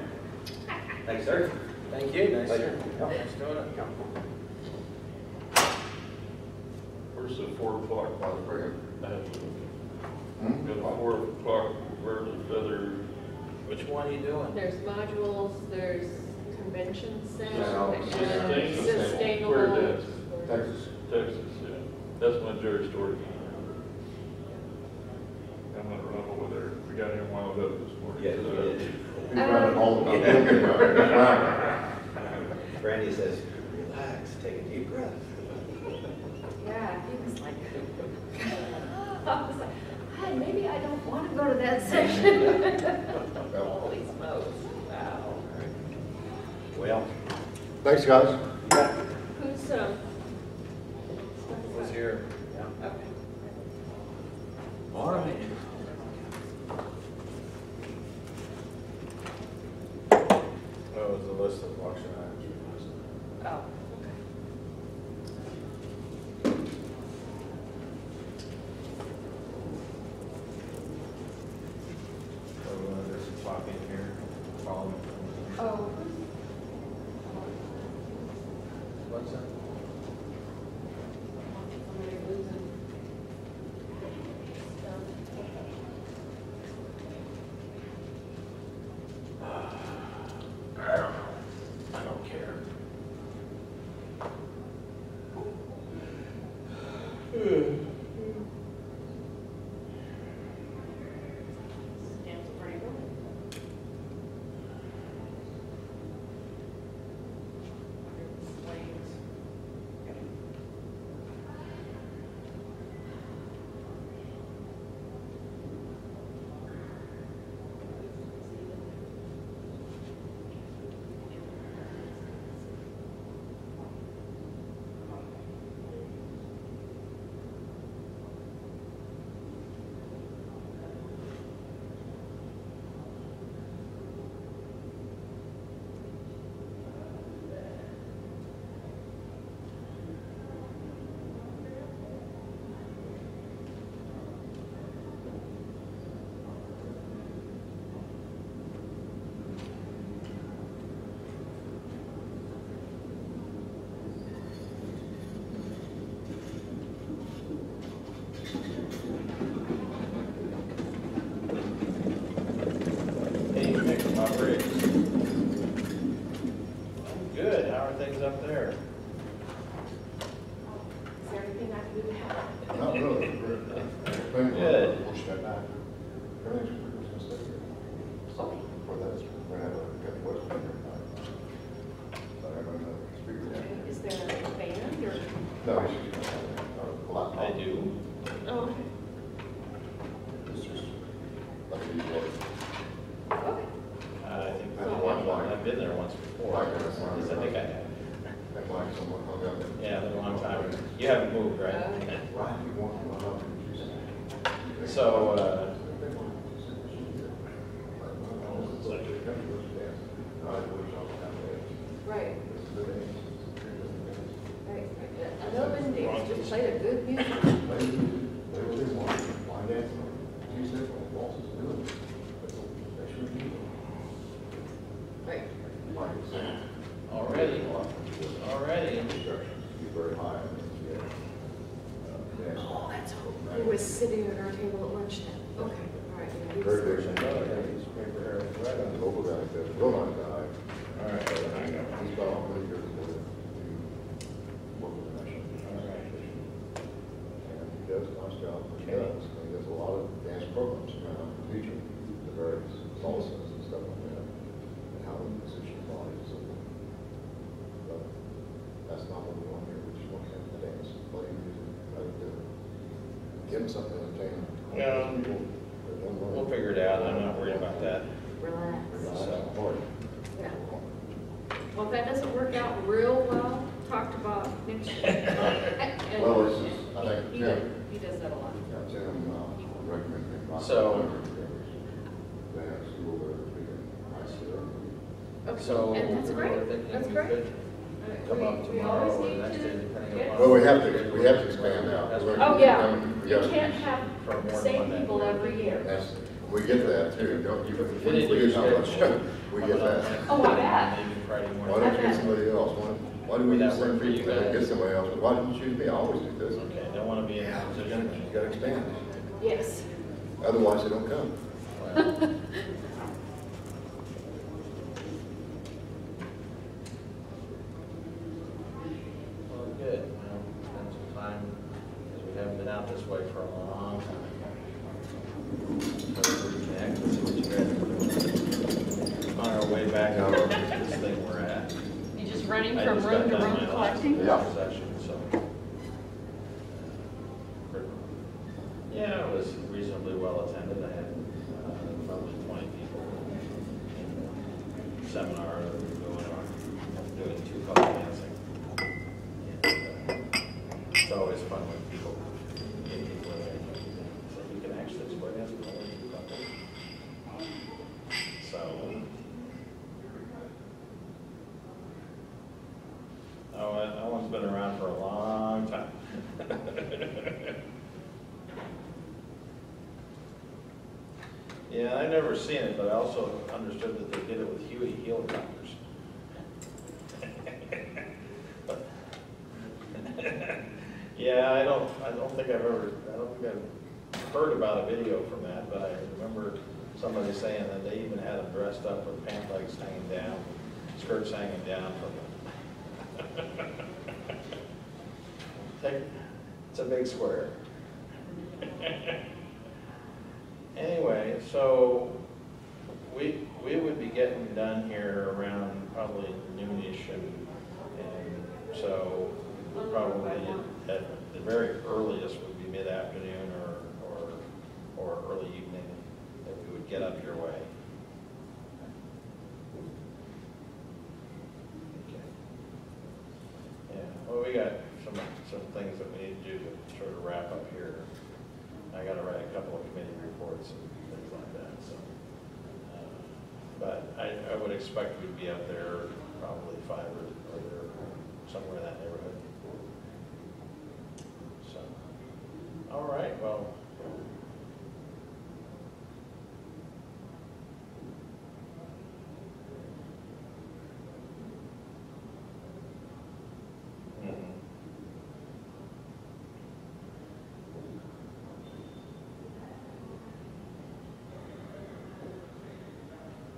Thanks, sir. Thank you, nice, Pleasure. nice doing it. Where's the 4 o'clock by the prayer? Hmm? Got a 4 o'clock, where's the feather? Which one are you doing? There's modules, there's convention center, Yeah, and Where sustainable. that's Texas. Texas, yeah. That's my Jerry story. I'm gonna run over there. We got him wound up this morning. Yeah, we did. We've got it all about thinking about it. Wow. Brandy says, relax, take a deep breath. Yeah, he was like, I was like, "Hi, maybe I don't want to go to that session." Holy smokes, wow. Well, Thanks, guys. Who's, Was here. okay. All right. That was the list of auction items. Oh, okay. So we want to just clock in here, follow me. Oh. What's that? Somebody losing stuff. I don't care. Stamps pretty good. Slaves. things up there? Is there anything I can do to help? Not really. Good. We'll step back. Everything's going to stay here. Okay. For that, we're going to have a good question here tonight. But I'm going to speak with him. Is there a band or? No, he's just going to have a laptop. I do. Oh, okay. It's just like a usual. Okay. I think I've been there once before. At least I think I have. That like someone hung up. Yeah, been a long time. You haven't moved, right? Why do you want to hung up? So, Right. Right. I know Wendy's just played a good music. Right. already. Very high. Oh, that's who was sitting at our table at lunch then. Okay, all right. Yeah, he was- Very big. Local guy, real nice guy. All right. He's got all many years of work with the nation. And he does a nice job. He does. He does a lot of dance programs around teaching the various salsas and stuff like that. And how to position bodies. But that's not what we want here. We just want him to dance, play music, try to do. Give him something to entertain. Yeah. We'll figure it out. I'm not worried about that. Relax. So, Yeah. Well, if that doesn't work out real well, talk to Bob next year. And- Well, it's just, I think, he Tim, does- He does that a lot. Tim recommended. So- They have school there, I see them. Okay. So, And that's we're great. thinking That's we great. could come up We tomorrow always or the need next to day, depending get- upon. Well, we have to expand out. That's We're- what- Oh, yeah. we You got- can't have For more the than same one day. people every year. That's, we get that too, don't you? Fit We into your get how much, schedule. we get that. Oh, I bet. Maybe Friday Why morning. don't you get somebody else? Why do we Would that just work send for you people, guys? get somebody else? Why didn't you choose me? I always do this. Okay, don't want to be in that You position. gotta expand. Yes. Otherwise, they don't come. Well, good. Well, spend some time, because we haven't been out this way for a long time. So we reconnect, let's see what you guys are doing. On our way back to this thing we're at. You just running I from just room got to done room my last collecting? Yeah. session, so. Yeah, it was reasonably well attended. I had probably 20 people in the seminar that we were doing 2 couple dancing. And it's always fun when people get people in there. So you can actually square dance with only 2 couples. So. Oh, that one's been around for a long time. Yeah, I've never seen it, but I also understood that they did it with Huey helicopters. Yeah, I don't think I've heard about a video from that, but I remember somebody saying that they even had them dressed up with pant legs hanging down, skirts hanging down from them. It's a big square. Anyway, so we would be getting done here around probably noonish, and so probably at the very earliest would be mid-afternoon or early evening that we would get up your way. Okay. Yeah, well, we got some things that we need to do to sort of wrap up here. I got to write a couple of committee reports and things like that. So, but I would expect we'd be out there probably 5 or somewhere in that neighborhood. So, all right, well.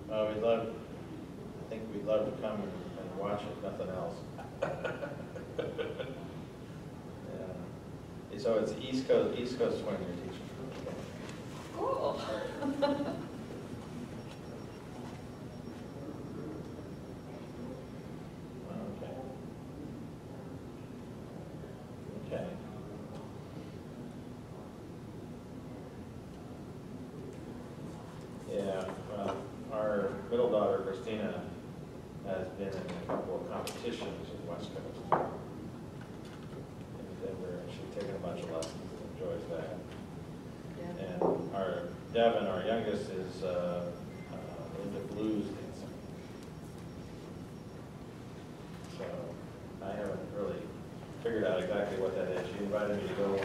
I think we'd love to come and watch it, nothing else. Yeah. So it's East Coast swing you're teaching. Cool. Okay. Okay. Yeah, well, our middle daughter, Christina, has been in a couple of competitions in West Coast. In Denver, and she's taken a bunch of lessons and enjoys that. Yeah. And our Devin, our youngest, is into blues dancing. So I haven't really figured out exactly what that is. She invited me to go